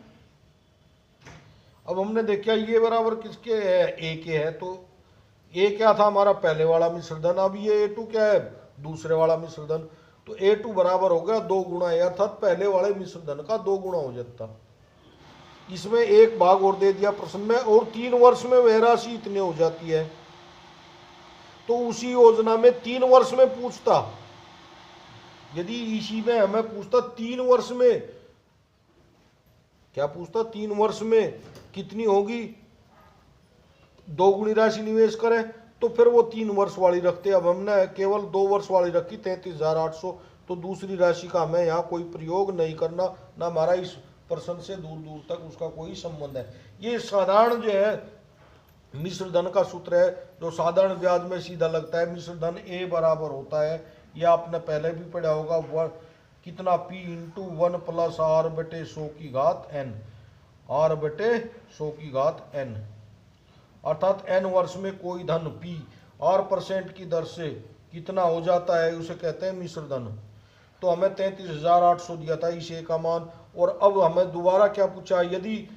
अब हमने देखा ये बराबर किसके है, A के है, तो A क्या था हमारा पहले वाला मिश्रधन, अब ये A2 क्या है दूसरे वाला मिश्रधन, तो A2 बराबर हो गया 2 गुना A, अर्थात पहले वाले मिश्रधन का 2 गुना हो जाता। इसमें एक भाग और दे दिया प्रश्न में, और 3 वर्ष में वह राशि इतने हो जाती है। तो उसी योजना में 3 वर्ष में पूछता, यदि इसी में हमें पूछता 3 वर्ष में क्या पूछता, 3 वर्ष में कितनी होगी 2 गुनी राशि निवेश करें, तो फिर वो 3 वर्ष वाली रखते। अब हमने केवल 2 वर्ष वाली रखी 33,800, तो दूसरी राशि का हमें यहाँ कोई प्रयोग नहीं करना, ना हमारा इस प्रश्न से दूर दूर तक उसका कोई संबंध है। ये साधारण जो है मिश्र धन का सूत्र है जो साधारण ब्याज में सीधा लगता है। मिश्र धन A बराबर होता है, ये आपने पहले भी पढ़ा होगा, कितना P इंटू 1 प्लस R बटे 100 की घात n, R बटे 100 की घात n, अर्थात n वर्ष में कोई धन P R% की दर से कितना हो जाता है उसे कहते हैं मिश्र धन। तो हमें 33,800 दिया था इस A का मान, और अब हमें दोबारा क्या पूछा, यदि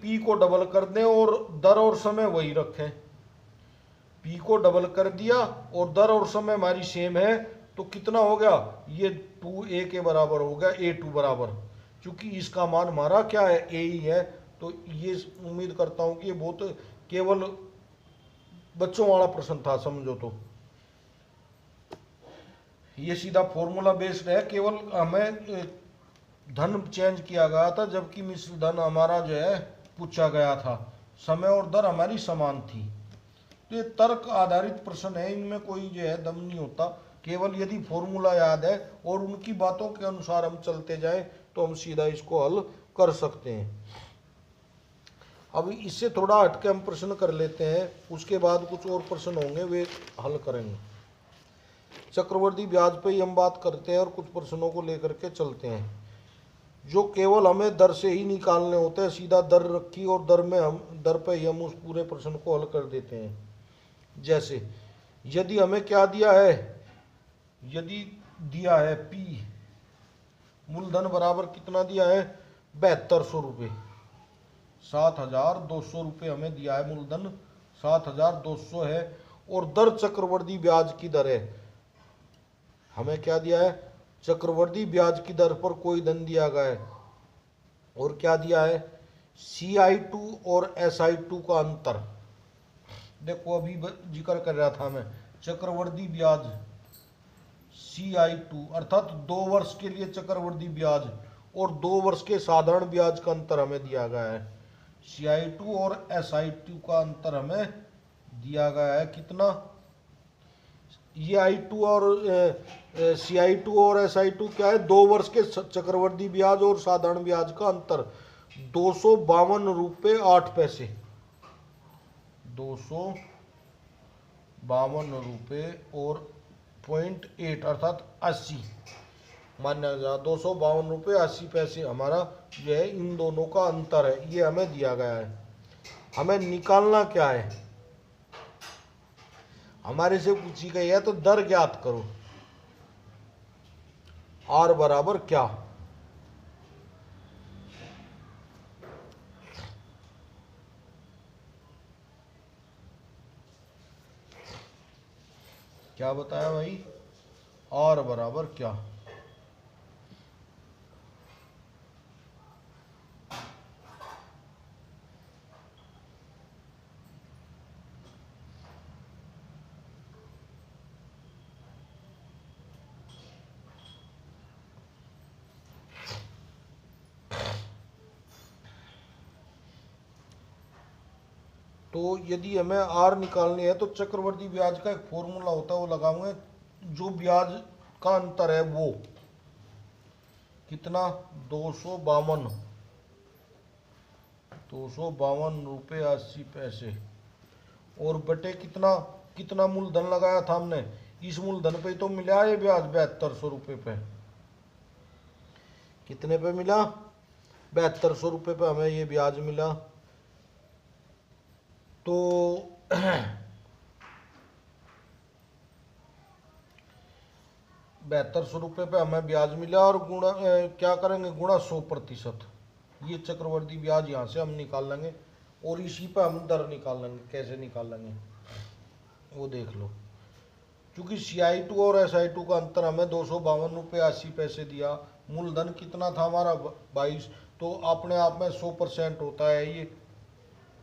P को डबल कर दें और दर और समय वही रखें, P को डबल कर दिया और दर और समय हमारी सेम है, तो कितना हो गया, ये 2A के बराबर हो गया A2 बराबर, क्योंकि इसका मान हमारा क्या है A ही है। तो ये उम्मीद करता हूं कि ये बहुत केवल बच्चों वाला प्रश्न था, समझो तो ये सीधा फॉर्मूला बेस्ड है, केवल हमें धन चेंज किया गया था जबकि मिश्र धन हमारा जो है पूछा गया था, समय और दर हमारी समान थी। तो ये तर्क आधारित प्रश्न है, इनमें कोई जो है दम नहीं होता, केवल यदि फॉर्मूला याद है और उनकी बातों के अनुसार हम चलते जाएं तो हम सीधा इसको हल कर सकते हैं। अब इससे थोड़ा हटके हम प्रश्न कर लेते हैं, उसके बाद कुछ और प्रश्न होंगे वे हल करेंगे। चक्रवृद्धि ब्याज पे ही हम बात करते हैं और कुछ प्रश्नों को लेकर के चलते हैं जो केवल हमें दर से ही निकालने होते हैं। सीधा दर रखी और दर पे ही हम उस पूरे प्रश्न को हल कर देते हैं। जैसे यदि हमें क्या दिया है, यदि दिया है पी मूलधन बराबर कितना दिया है 7200 रुपये, 7200 रुपये हमें दिया है मूलधन 7200 है और दर चक्रवृद्धि ब्याज की दर है। हमें क्या दिया है, चक्रवृद्धि ब्याज की दर पर कोई धन दिया गया है और क्या दिया है CI2 और SI2 का अंतर। देखो अभी जिक्र कर रहा था मैं, चक्रवृद्धि ब्याज CI2 अर्थात 2 वर्ष के लिए चक्रवृद्धि ब्याज और 2 वर्ष के साधारण ब्याज का अंतर हमें दिया गया है। CI2 और SI2 का अंतर हमें दिया गया है कितना, ये I2 और CI2 और SI2 क्या है 2 वर्ष के चक्रवृद्धि ब्याज और साधारण ब्याज का अंतर 252 रुपये 8 पैसे, 252 रुपये और 0.8 अर्थात 80 माना जा 252 रुपये 80 पैसे हमारा जो है इन दोनों का अंतर है, ये हमें दिया गया है। हमें निकालना क्या है, हमारे से पूछी गई है तो दर ज्ञात करो। R बराबर क्या, क्या बताया भाई, R बराबर क्या, तो यदि हमें R निकालनी है तो चक्रवृद्धि ब्याज का एक फॉर्मूला होता है वो लगाऊंगे, जो ब्याज का अंतर है वो कितना 252 रुपये 80 पैसे और बटे कितना कितना मूलधन लगाया था हमने, इस मूलधन पे तो मिला ये ब्याज 7200 रुपये पे, कितने पे मिला 7200 रुपये पे हमें ये ब्याज मिला। तो 7200 रुपये पे हमें ब्याज मिला और गुणा क्या करेंगे गुणा 100%, ये चक्रवृद्धि ब्याज यहाँ से हम निकाल लेंगे और इसी पे हम दर निकाल लेंगे। कैसे निकाल लेंगे वो देख लो, क्योंकि CI2 और SI2 का अंतर हमें 252 रुपये 80 पैसे दिया, मूलधन कितना था हमारा 22, तो अपने आप में 100% होता है ये,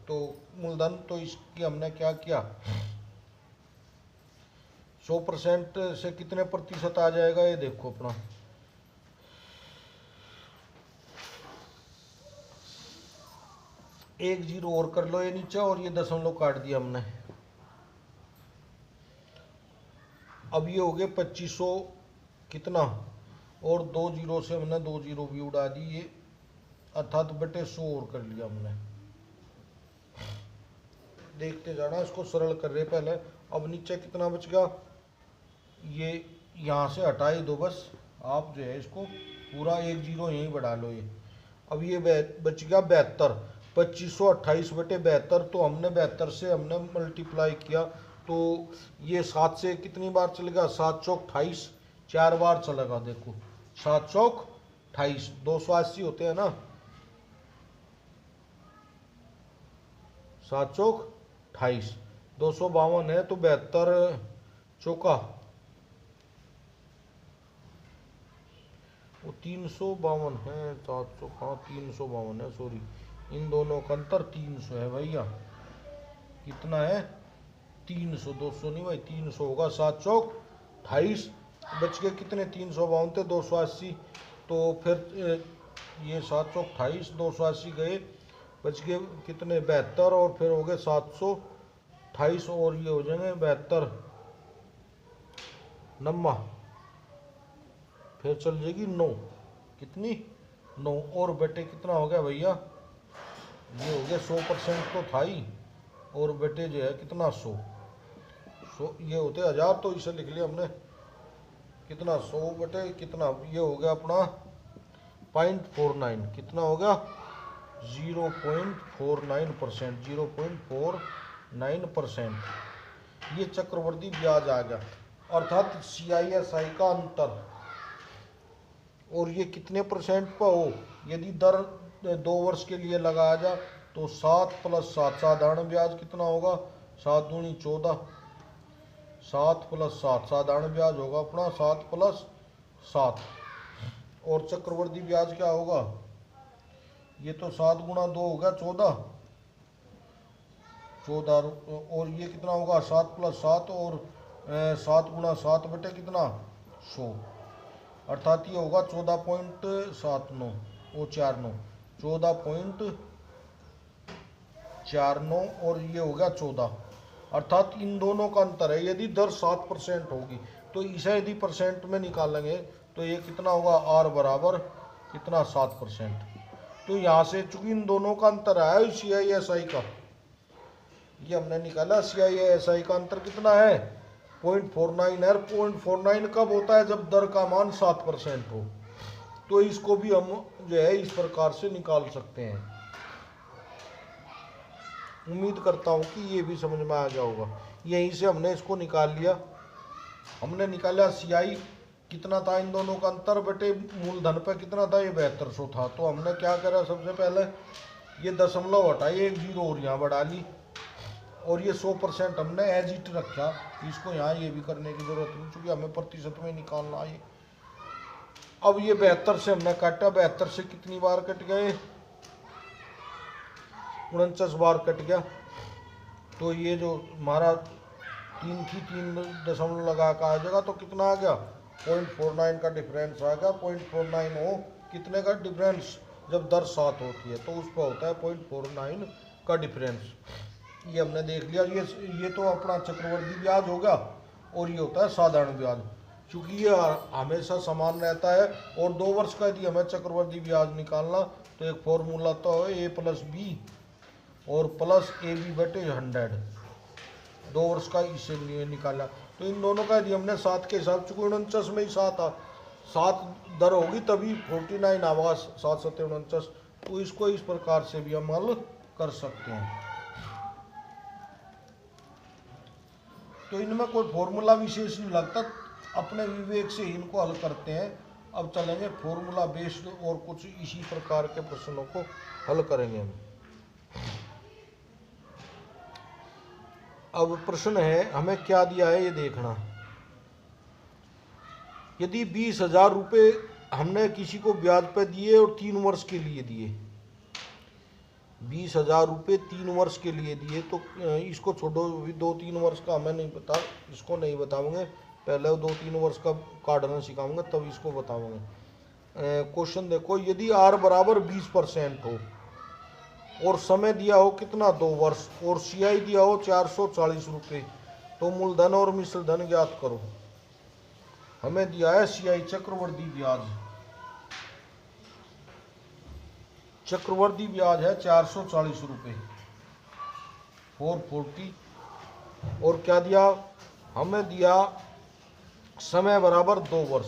तो मूलधन तो इसकी हमने क्या किया 100% से कितने प्रतिशत आ जाएगा ये देखो अपना, एक जीरो और कर लो ये नीचे और ये दशमलव काट दिया हमने, अब ये हो गए 2500 कितना और 2 जीरो से हमने 2 जीरो भी उड़ा दी ये, अर्थात बटे 100 और कर लिया हमने। देखते जाना, इसको सरल कर रहे पहले। अब नीचे कितना बच गया, ये यहाँ से हटा ही दो बस, आप जो है इसको पूरा 1 जीरो यहीं बढ़ा लो ये। अब ये बच गया 72, 2528 बटे 72, तो हमने 72 से हमने मल्टीप्लाई किया तो ये 7 से कितनी बार चलेगा 7 चौक 28, 4 बार चलेगा। देखो 7 चौक 28, 280 होते हैं ना, 7 चौक 28, 252 है तो 72 चौका वो 352 है, 7 चौक हाँ 352 है, सॉरी इन दोनों का अंतर 300 है भैया, कितना है 300, 200 नहीं भाई 300 होगा। 7 चौक 28 बच गए कितने 352 थे 280, तो फिर ये 7 चौक 28 280 गए, बच गए कितने 72 और फिर हो गए 728 और ये हो जाएंगे 72 नम्मा, फिर चल जाएगी 9, कितनी 9 और बेटे कितना हो गया भैया, ये हो गया 100% तो था ही और बेटे जो है कितना 100 ये होते 1000, तो इसे लिख लिया हमने कितना 100 बटे कितना, ये हो गया अपना 0.49, कितना हो गया 0.49%, 0.49%। ये चक्रवर्ती ब्याज आ गया, अर्थात CISI का अंतर। और ये कितने परसेंट पर हो, यदि दर 2 वर्ष के लिए लगाया जाए तो 7 + 7 साधारण ब्याज कितना होगा, 7 दूनी 14, 7 + 7 साधारण ब्याज होगा अपना 7 + 7। और चक्रवर्ती ब्याज क्या होगा, ये तो 7 × 2 होगा 14, और ये कितना होगा 7 + 7 और 7 × 7 बटे कितना 100, अर्थात ये होगा 14.79 वो 49, 14.49 और ये हो गया 14, अर्थात इन दोनों का अंतर है। यदि दर 7% होगी तो इसे यदि परसेंट में निकालेंगे तो ये कितना होगा, R बराबर कितना 7%। तो यहाँ से चूंकि इन दोनों का अंतर आया CISI का, ये हमने निकाला CISI का अंतर कितना है 0.49 है। 0.49 कब होता है, जब दर का मान 7% हो। तो इसको भी हम जो है इस प्रकार से निकाल सकते हैं। उम्मीद करता हूँ कि ये भी समझ में आ गया होगा। यहीं से हमने इसको निकाल लिया, हमने निकाला CI कितना था इन दोनों का अंतर बटे मूलधन पे कितना था, ये 7200 था। तो हमने क्या करा, सबसे पहले ये दशमलव हटाई, एक 0 और यहाँ बढ़ा ली, और ये 100% हमने एज इट रखा। इसको यहाँ ये भी करने की जरूरत नहीं, क्योंकि हमें प्रतिशत में निकालना है। अब ये 72 से हमने काटा, 72 से कितनी बार कट गए, 49 बार कट गया। तो ये जो हमारा 3 की 3 दशमलव लगा का आ जाएगा, तो कितना आ गया 0.49 का डिफरेंस आ गया। 0.49 हो कितने का डिफरेंस, जब दर 7 होती है तो उस पर होता है 0.49 का डिफरेंस। ये हमने देख लिया। ये तो अपना चक्रवर्ती ब्याज होगा, और ये होता है साधारण ब्याज। चूँकि ये हमेशा समान रहता है, और 2 वर्ष का यदि हमें चक्रवर्ती ब्याज निकालना तो एक फॉर्मूला तो है A + B और प्लस AB बटे 100, 2 वर्ष का इसे निकाला। तो इन दोनों का यदि हमने 7 के हिसाब, चूँकि 49 में ही 7 दर होगी तभी 49 आवागा, 7 × 7 = 49। तो इसको इस प्रकार से भी हम हल कर सकते हैं। तो इनमें कोई फॉर्मूला विशेष नहीं लगता, अपने विवेक से इनको हल करते हैं। अब चलेंगे फॉर्मूला बेस्ड और कुछ इसी प्रकार के प्रश्नों को हल करेंगे हम। अब प्रश्न है, हमें क्या दिया है ये देखना। यदि 20,000 रुपये हमने किसी को ब्याज पे दिए और 3 वर्ष के लिए दिए, 20,000 रुपये 3 वर्ष के लिए दिए, तो इसको छोड़ो, 2-3 वर्ष का हमें नहीं पता, इसको नहीं बताऊंगे, पहले 2-3 वर्ष का काटना सिखाऊंगा तब इसको बताऊंगे। क्वेश्चन देखो, यदि R बराबर 20% हो और समय दिया हो कितना 2 वर्ष, और CI दिया हो 440 रुपये, तो मूलधन और मिश्र धन ज्ञात करो। हमें दिया है CI चक्रवर्ती ब्याज, चक्रवर्ती ब्याज है 440 रुपये 440, और क्या दिया, हमें दिया समय बराबर 2 वर्ष,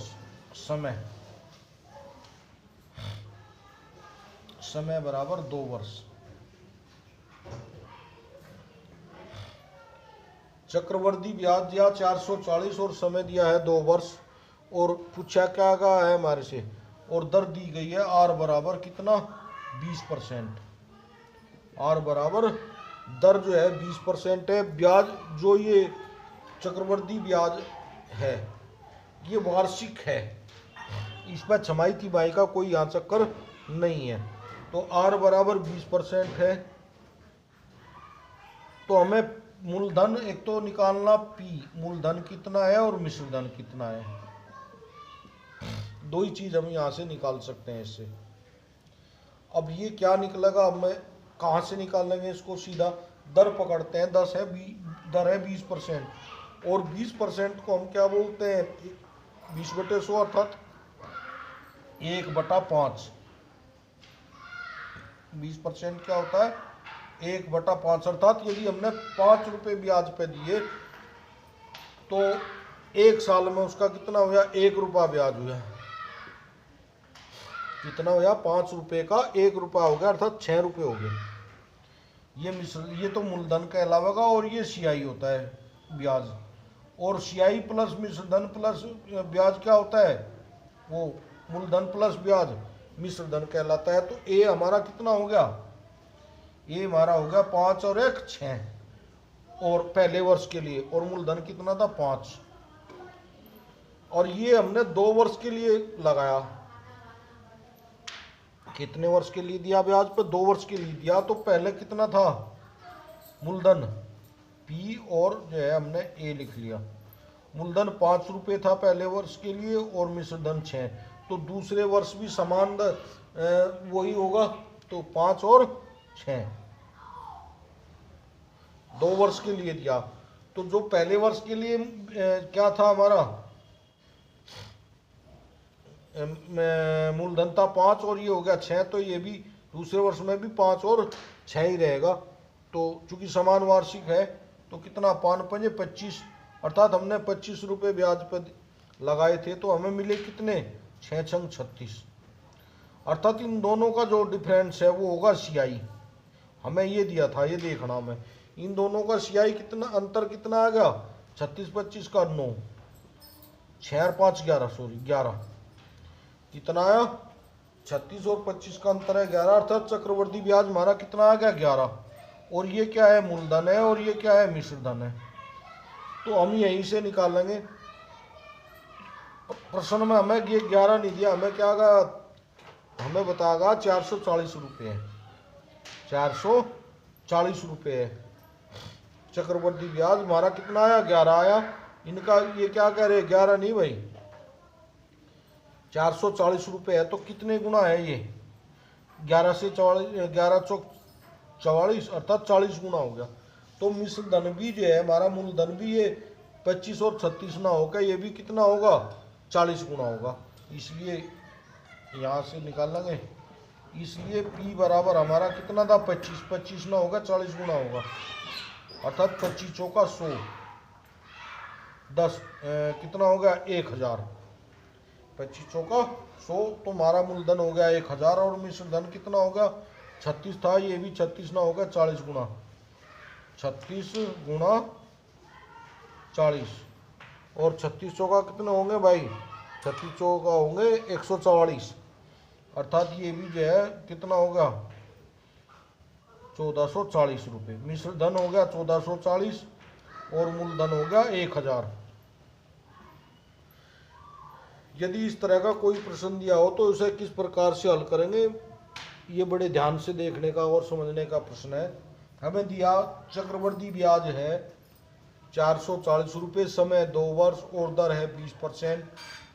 समय बराबर 2 वर्ष। चक्रवर्ती ब्याज दिया 440 और समय दिया है 2 वर्ष, और पूछा क्या कहा है हमारे से, और दर दी गई है R बराबर कितना 20%। R बराबर दर जो है 20% है। ब्याज जो ये चक्रवर्ती ब्याज है ये वार्षिक है, इस पर छमाही तिमाही का कोई यहाँ चक्कर नहीं है। तो R बराबर 20% है। तो हमें मूलधन एक तो निकालना P, मूलधन कितना है और मिश्र धन कितना है, 2 ही चीज हम यहाँ से निकाल सकते हैं इससे। अब ये क्या निकलेगा, अब मैं कहाँ से निकालेंगे इसको, सीधा दर पकड़ते हैं। 10 है, दर है 20%, और 20% को हम क्या बोलते हैं 20/100, अर्थात 1/5। 20% क्या होता है 1/5, अर्थात यदि हमने 5 रुपये ब्याज पे दिए तो एक साल में उसका कितना हुआ, 1 रुपया ब्याज हुआ। कितना हुआ, 5 रुपये का 1 रुपया हो गया, अर्थात 6 रुपये हो गए। ये तो मूलधन के अलावा का, और ये सियाई होता है ब्याज। और सियाई प्लस मिश्र धन प्लस ब्याज क्या होता है, वो मूलधन प्लस ब्याज मिश्र धन कहलाता है। तो ए हमारा कितना हो गया, ये हमारा हो गया 5 और 1 6, और पहले वर्ष के लिए, और मूलधन कितना था 5। और ये हमने 2 वर्ष के लिए लगाया। कितने वर्ष के लिए दिया ब्याज पे, 2 वर्ष के लिए दिया। तो पहले कितना था मूलधन पी, और जो है हमने ए लिख लिया। मूलधन 5 रुपये था पहले वर्ष के लिए, और मिश्र धन 6। तो दूसरे वर्ष भी समान वही होगा, तो 5 और 6, 2 वर्ष के लिए दिया। तो जो पहले वर्ष के लिए क्या था हमारा, मूलधन था 5 और ये हो गया 6, तो ये भी दूसरे वर्ष में भी 5 और 6 ही रहेगा। तो चूंकि समान वार्षिक है, तो कितना 5 पंजे 25, अर्थात हमने 25 रुपये ब्याज पर लगाए थे, तो हमें मिले कितने 6 छंग 36। अर्थात इन दोनों का जो डिफरेंस है वो होगा सियाई। हमें ये दिया था, ये देखना हमें इन दोनों का सियाई कितना, अंतर कितना आ गया, 36 25 का 9, 6 और 5 11, सॉरी 11, कितना आया 36 और 25 का अंतर है 11, अर्थात चक्रवर्ती ब्याज हमारा कितना आ गया 11। और ये क्या है, मूलधन है, और ये क्या है, मिश्र धन है। तो हम यहीं से निकालेंगे। प्रश्न में हमें ये 11 नहीं दिया, हमें क्या आगा, हमें बताएगा 440 रुपये है, 440 रुपये है चक्रवर्ती ब्याज। हमारा कितना आया 11 आया। इनका ये क्या कह रहे, 11 नहीं भाई, 440 रुपये है। तो कितने गुना है ये, 11 से 44, 11 चौक 44, अर्थात 40 गुना हो गया। तो मिश्र धन भी जो है हमारा, मूलधन भी ये 25 और 36 ना होगा, ये भी कितना होगा 40 गुना होगा। इसलिए यहाँ से निकालेंगे, इसलिए P बराबर हमारा कितना था 25, 25 ना होगा 40 गुना होगा, अर्थात 25 चौका 100, 10 कितना हो गया 1000, 25 चौका 100। तो हमारा मूलधन हो गया 1000, और मिश्र धन कितना होगा 36 था, ये भी 36 ना होगा 40 गुना, 36 गुना 40, और 36 चौका कितने होंगे भाई, 36 चौका होंगे 144, अर्थात ये भी जो है कितना होगा 1440 रुपये। मिश्र धन हो गया 1440, और मूलधन हो गया 1000। यदि इस तरह का कोई प्रश्न दिया हो तो इसे किस प्रकार से हल करेंगे, ये बड़े ध्यान से देखने का और समझने का प्रश्न है। हमें दिया चक्रवर्ती ब्याज है 440 रुपये, समय 2 वर्ष, और दर है 20%,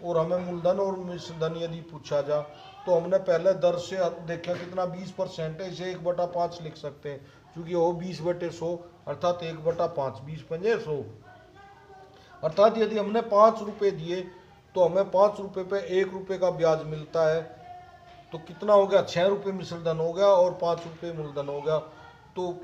और हमें मूलधन और मिश्र धन यदि पूछा जा, तो हमने पहले दर से देखा कितना 20% है, इसे 1/5 लिख सकते हैं, क्योंकि वो 20/100, अर्थात 1/5, 20 पंजे 100। अर्थात यदि हमने 5 रुपये दिए तो हमें 5 रुपये पे 1 रुपये का ब्याज मिलता है, तो कितना हो गया 6 रुपये मिश्र धन हो गया, और 5 रुपये मूलधन हो गया। तो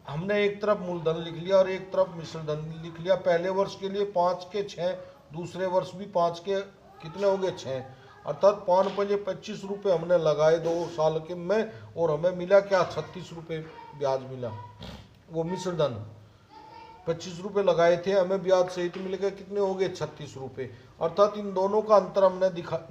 हमने एक तरफ मूलधन लिख लिया और एक तरफ मिश्र धन लिख लिया। पहले वर्ष के लिए 5 के 6, दूसरे वर्ष भी 5 के कितने हो गए 6, अर्थात 5 पंजे 25 रुपये हमने लगाए 2 साल के में, और हमें मिला क्या 36 रुपये ब्याज मिला। वो मिश्र धन 25 रुपये लगाए थे, हमें ब्याज सहित मिल गए कितने हो गए 36 रुपये। अर्थात इन दोनों का अंतर हमने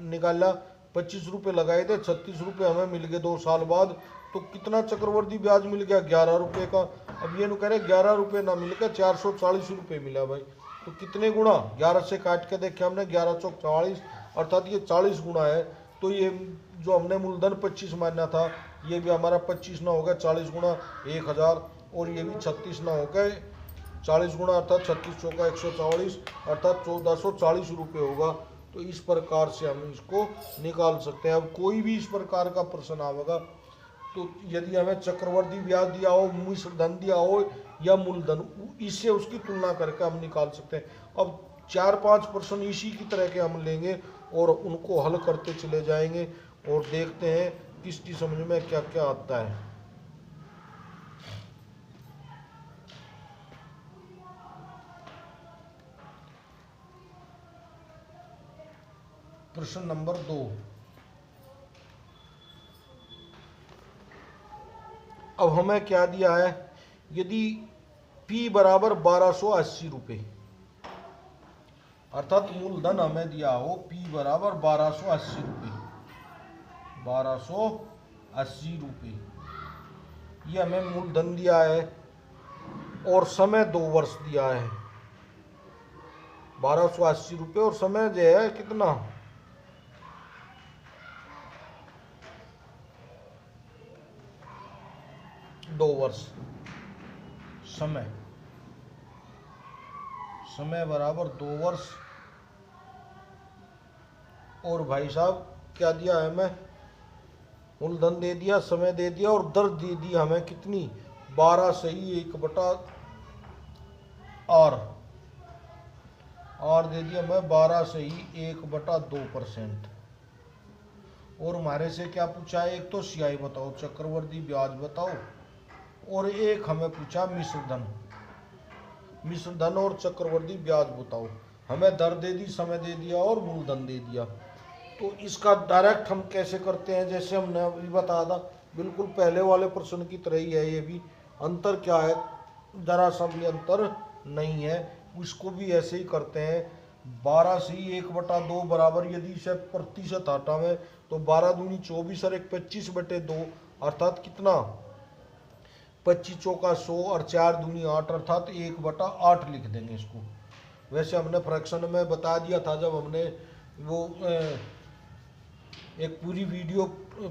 निकाला, 25 रुपये लगाए थे, 36 रुपये हमें मिल गए 2 साल बाद। तो कितना चक्रवर्ती ब्याज मिल गया 11 रुपये का। अब ये कह रहे 11 रुपये ना मिल गया 440 रुपये मिला भाई। तो कितने गुना, 11 से काट के देखे हमने, 11 चौक 44, अर्थात ये 40 गुना है। तो ये जो हमने मूलधन 25 माना था, ये भी हमारा 25 ना हो गया 40 गुना 1000, और ये भी 36 ना हो गए 40 गुना, अर्थात 36 चौका 144, अर्थात 1440 रुपये होगा। तो इस प्रकार से हम इसको निकाल सकते हैं। अब कोई भी इस प्रकार का प्रश्न आएगा, तो यदि हमें चक्रवर्ती ब्याज दिया हो, मिश्र धन दिया हो या मूलधन, इससे उसकी तुलना करके हम निकाल सकते हैं। अब 4-5 प्रश्न इसी की तरह के हम लेंगे और उनको हल करते चले जाएंगे, और देखते हैं किसकी समझ में क्या क्या आता है। प्रश्न नंबर 2। अब हमें क्या दिया है, यदि P बराबर 1280 रुपये, अर्थात मूलधन हमें दिया हो P बराबर 1280 रुपये, 1280 रुपये, ये हमें मूलधन दिया है और समय 2 वर्ष दिया है। 1280 रुपये और समय जो है कितना, 2 वर्ष। समय बराबर 2 वर्ष। और भाई साहब क्या दिया है हमें, मूलधन दे दिया, समय दे दिया और दर दे दी हमें कितनी, 12 सही 1/r, और दे दिया हमें 12 सही 1/2%। और हमारे से क्या पूछा है, एक तो सियाई बताओ, चक्रवर्ती ब्याज बताओ, और एक हमें पूछा मिश्र धन और चक्रवर्ती ब्याज बताओ। हमें दर दे दी, समय दे दिया और मूलधन दे दिया। तो इसका डायरेक्ट हम कैसे करते हैं, जैसे हमने अभी बताया था, बिल्कुल पहले वाले प्रश्न की तरह ही है। ये भी अंतर क्या है, जरा सा भी अंतर नहीं है। इसको भी ऐसे ही करते हैं। 12 से ही 1/2 बराबर, यदि इसे प्रतिशत हटावें तो 12 दूनी 24 और 1 25/2, अर्थात कितना, 25 चौका 100 और 4 दूनी 8, अर्थात 1/8 लिख देंगे इसको। वैसे हमने फ्रैक्शन में बता दिया था जब हमने वो एक पूरी वीडियो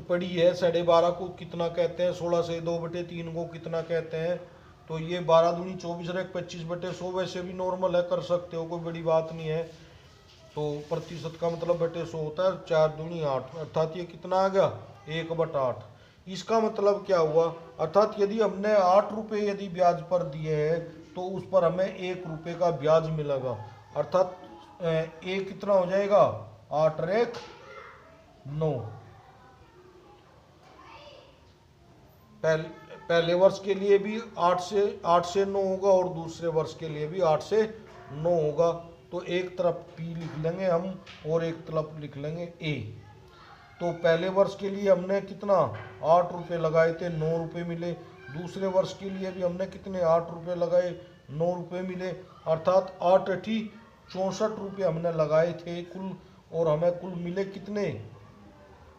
पढ़ी है, 12.5 को कितना कहते हैं, 16 से 2/3 को कितना कहते हैं। तो ये 12 दूनी 24 और 1 25/100 वैसे भी नॉर्मल है, कर सकते हो, कोई बड़ी बात नहीं है। तो प्रतिशत का मतलब बटे 100 होता है, 4 दूनी 8, अर्थात ये कितना आ गया, 1/8। इसका मतलब क्या हुआ, अर्थात यदि हमने 8 रुपये यदि ब्याज पर दिए हैं तो उस पर हमें 1 रुपये का ब्याज मिलेगा, अर्थात एक कितना हो जाएगा, 8 और 1 9। पहले वर्ष के लिए भी 8 से 9 होगा और दूसरे वर्ष के लिए भी 8 से 9 होगा। तो एक तरफ P लिख लेंगे हम और एक तरफ लिख लेंगे A। तो पहले वर्ष के लिए हमने कितना 8 रुपये लगाए थे, 9 रुपये मिले। दूसरे वर्ष के लिए भी हमने कितने 8 रुपये लगाए, 9 रुपये मिले, अर्थात 8 8 64 रुपये हमने लगाए थे कुल, और हमें कुल मिले कितने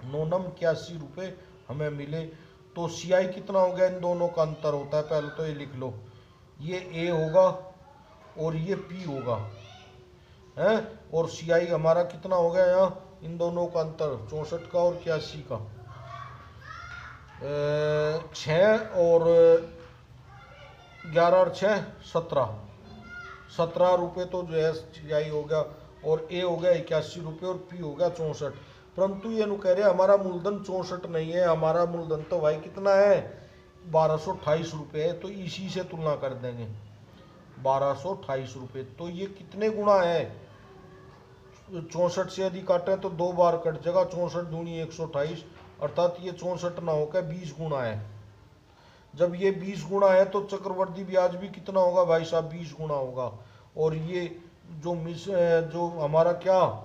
9 9 81 रुपये हमें मिले। तो CI कितना हो गया, इन दोनों का अंतर होता है, पहले तो ये लिख लो, ये A होगा और ये P होगा है, और CI हमारा कितना हो गया यहाँ, इन दोनों का अंतर 64 का और 81 का, 6 और 11 और 6 17 रुपये तो जो है CI हो गया, और A हो गया 81 रुपये और P हो गया 64। परंतु ये नु कह रहे हमारा मूलधन 64 नहीं है, हमारा मूलधन तो भाई कितना है 1228 रुपये है। तो इसी से तुलना कर देंगे, 1228 रुपये। तो ये कितने गुना है, 64 से यदि काटें तो 2 बार कट जाएगा, 64 दूनी 128, अर्थात ये 64 ना होकर 20 गुना है। जब ये 20 गुना है तो चक्रवर्ती ब्याज भी कितना होगा भाई साहब, 20 गुना होगा। और ये जो हमारा क्या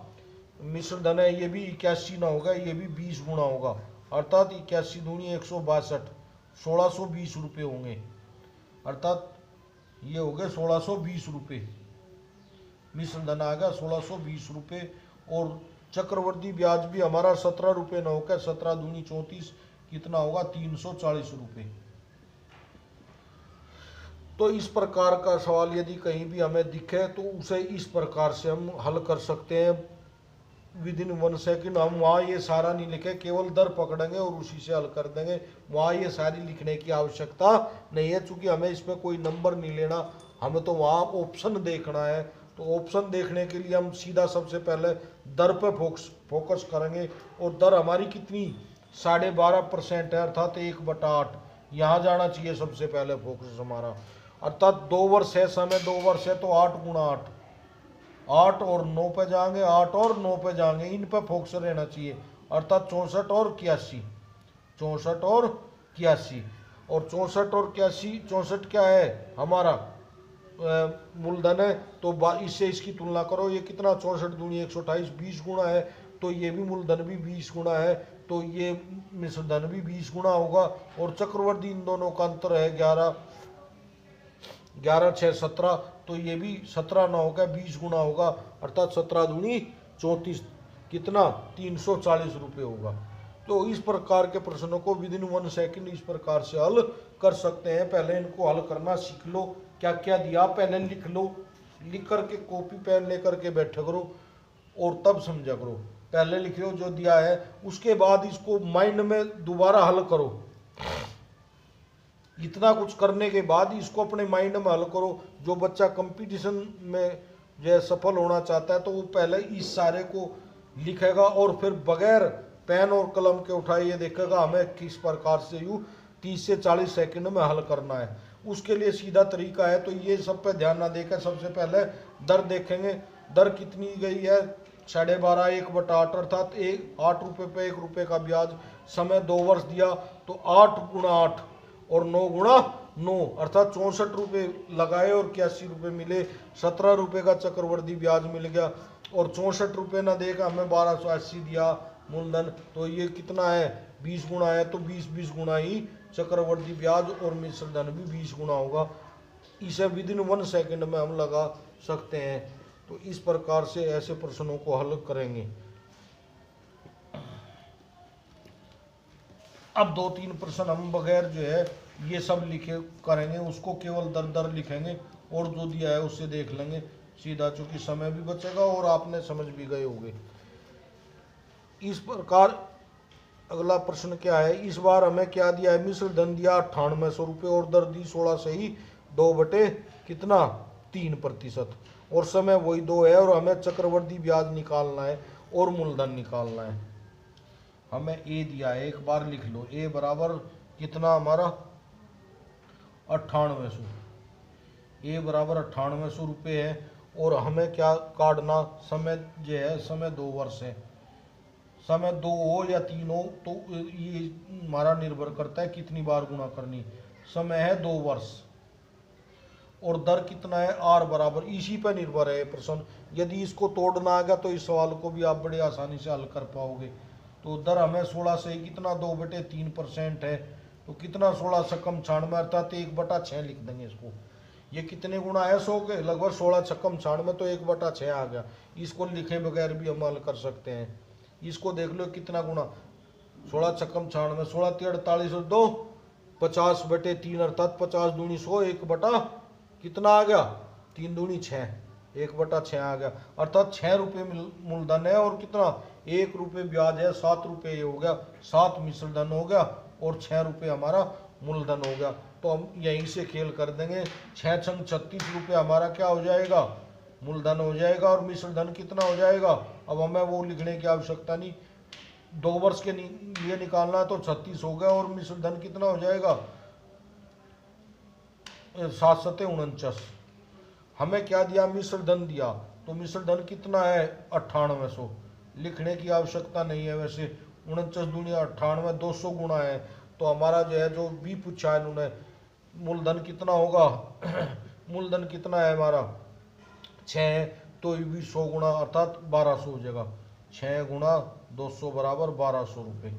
मिश्र धन है, ये भी 81 ना होगा, ये भी 20 गुना होगा, अर्थात 81 दूनी 162, 1620 रुपये होंगे, अर्थात ये हो गए 1620 रुपये। मिश्र धन आ गया 1620 रुपये। और चक्रवर्ती ब्याज भी हमारा 17 रुपये ना होकर 17 दूनी 34, कितना होगा 340 रुपये। तो इस प्रकार का सवाल यदि कहीं भी हमें दिखे तो उसे इस प्रकार से हम हल कर सकते हैं विद इन 1 सेकेंड। हम वहाँ ये सारा नहीं लिखे, केवल दर पकड़ेंगे और उसी से हल कर देंगे। वहाँ ये सारी लिखने की आवश्यकता नहीं है, चूंकि हमें इसमें कोई नंबर नहीं लेना, हमें तो वहाँ ऑप्शन देखना है। तो ऑप्शन देखने के लिए हम सीधा सबसे पहले दर पे फोकस करेंगे, और दर हमारी कितनी 12.5% है, अर्थात 1/8 यहाँ जाना चाहिए सबसे पहले फोकस हमारा। अर्थात 2 वर्ष है, समय 2 वर्ष है, तो 8 गुणा 8, 8 और 9 पे जाएंगे, 8 और 9 पे जाएंगे, इन पे फोकस रहना चाहिए, अर्थात 64 और 81, 64 और 81। और 64 और 81, 64 क्या है हमारा मूलधन है, तो इससे इसकी तुलना करो, ये कितना 64 दूनी 128, 20 गुना है, तो ये भी मूलधन भी 20 गुना है, तो ये मिश्र धन भी 20 गुना होगा। और चक्रवर्ती इन दोनों का अंतर है 11, 11 6 17, तो ये भी 17 ना होगा 20 गुना होगा, अर्थात 17 दूनी 34, कितना 340 रुपये होगा। तो इस प्रकार के प्रश्नों को विद इन 1 सेकेंड इस प्रकार से हल कर सकते हैं। पहले इनको हल करना सीख लो, क्या क्या दिया पहले लिख लो, लिख करके कॉपी पेन लेकर के बैठे करो और तब समझा करो। पहले लिख लो जो दिया है, उसके बाद इसको माइंड में दोबारा हल करो। इतना कुछ करने के बाद इसको अपने माइंड में हल करो। जो बच्चा कंपटीशन में जो सफल होना चाहता है तो वो पहले इस सारे को लिखेगा और फिर बगैर पेन और कलम के उठाए ये देखेगा हमें किस प्रकार से यूँ 30 से 40 सेकंड में हल करना है। उसके लिए सीधा तरीका है, तो ये सब पे ध्यान ना देकर सबसे पहले दर देखेंगे। दर कितनी गई है 12.5 1/8 अर्थात 8 रुपये पे 1 रुपये का ब्याज। समय 2 वर्ष दिया तो 8 गुणा 8 और 9 गुणा 9 अर्थात 64 रुपये लगाए और 81 रुपये मिले। 17 रुपये का चक्रवर्ती ब्याज मिल गया और 64 रुपये ना देकर हमें 1280 दिया मूलधन। तो ये कितना है 20 गुना है, तो 20 गुना ही चक्रवर्ती ब्याज और मिश्र धन भी 20 गुना होगा। इसे विद इन 1 सेकेंड में हम लगा सकते हैं। तो इस प्रकार से ऐसे प्रश्नों को हल करेंगे। अब 2-3 प्रश्न हम बगैर जो है ये सब लिखे करेंगे, उसको केवल दर दर लिखेंगे और जो दिया है उससे देख लेंगे सीधा, चूंकि समय भी बचेगा और आपने समझ भी गए होंगे। इस प्रकार अगला प्रश्न क्या है, इस बार हमें क्या दिया है, मिश्र धन दिया 9800 रुपये और दर दी 16 से ही 2/3% और समय वही 2 है और हमें चक्रवर्ती ब्याज निकालना है और मूलधन निकालना है। हमें ए दिया है, एक बार लिख लो, ए बराबर कितना हमारा 9800, ए बराबर 9800 रुपये है और हमें क्या काटना, समय जो है समय 2 वर्ष है। समय 2 हो या 3 हो तो ये हमारा निर्भर करता है कितनी बार गुणा करनी। समय है 2 वर्ष और दर कितना है आर बराबर, इसी पर निर्भर है प्रश्न। यदि इसको तोड़ना आ गया तो इस सवाल को भी आप बड़े आसानी से हल कर पाओगे। तो दर हमें 16 से कितना 2/3% है, तो कितना 16 से कम 96 अर्थात 1/6 लिख देंगे इसको। ये कितने गुना है 100 के, लगभग 16 छक्कम 96 तो 1/6 आ गया। इसको लिखे बगैर भी हम हल कर सकते हैं। इसको देख लो कितना गुना 16 छक्कम 96, 16 3 48 और 2 50/3 अर्थात 50 दूनी 100, 1 कितना आ गया 3 दूनी 6, 1/6 आ गया अर्थात 6 रुपये मूलधन है और कितना 1 रुपये ब्याज है, 7 रुपये ये हो गया, 7 मिश्र धन हो गया और 6 रुपये हमारा मूलधन हो गया। तो हम यहीं से खेल कर देंगे, 6 छंग 36 रुपये हमारा क्या हो जाएगा मूलधन हो जाएगा और मिश्र धन कितना हो जाएगा। अब हमें वो लिखने की आवश्यकता नहीं, 2 वर्ष के लिए निकालना है तो 36 हो गया और मिश्र धन कितना हो जाएगा 7 7 49। हमें क्या दिया मिश्र धन दिया, तो मिश्र धन कितना है 9800, लिखने की आवश्यकता नहीं है। वैसे 49 दूनी 98, 200 गुना है। तो हमारा जो है जो भी पूछा है उन्होंने मूलधन कितना होगा मूलधन कितना है हमारा 6, तो ये भी 100 गुना अर्थात 1200 हो जाएगा। 6 गुणा 200 बराबर 1200 रुपये।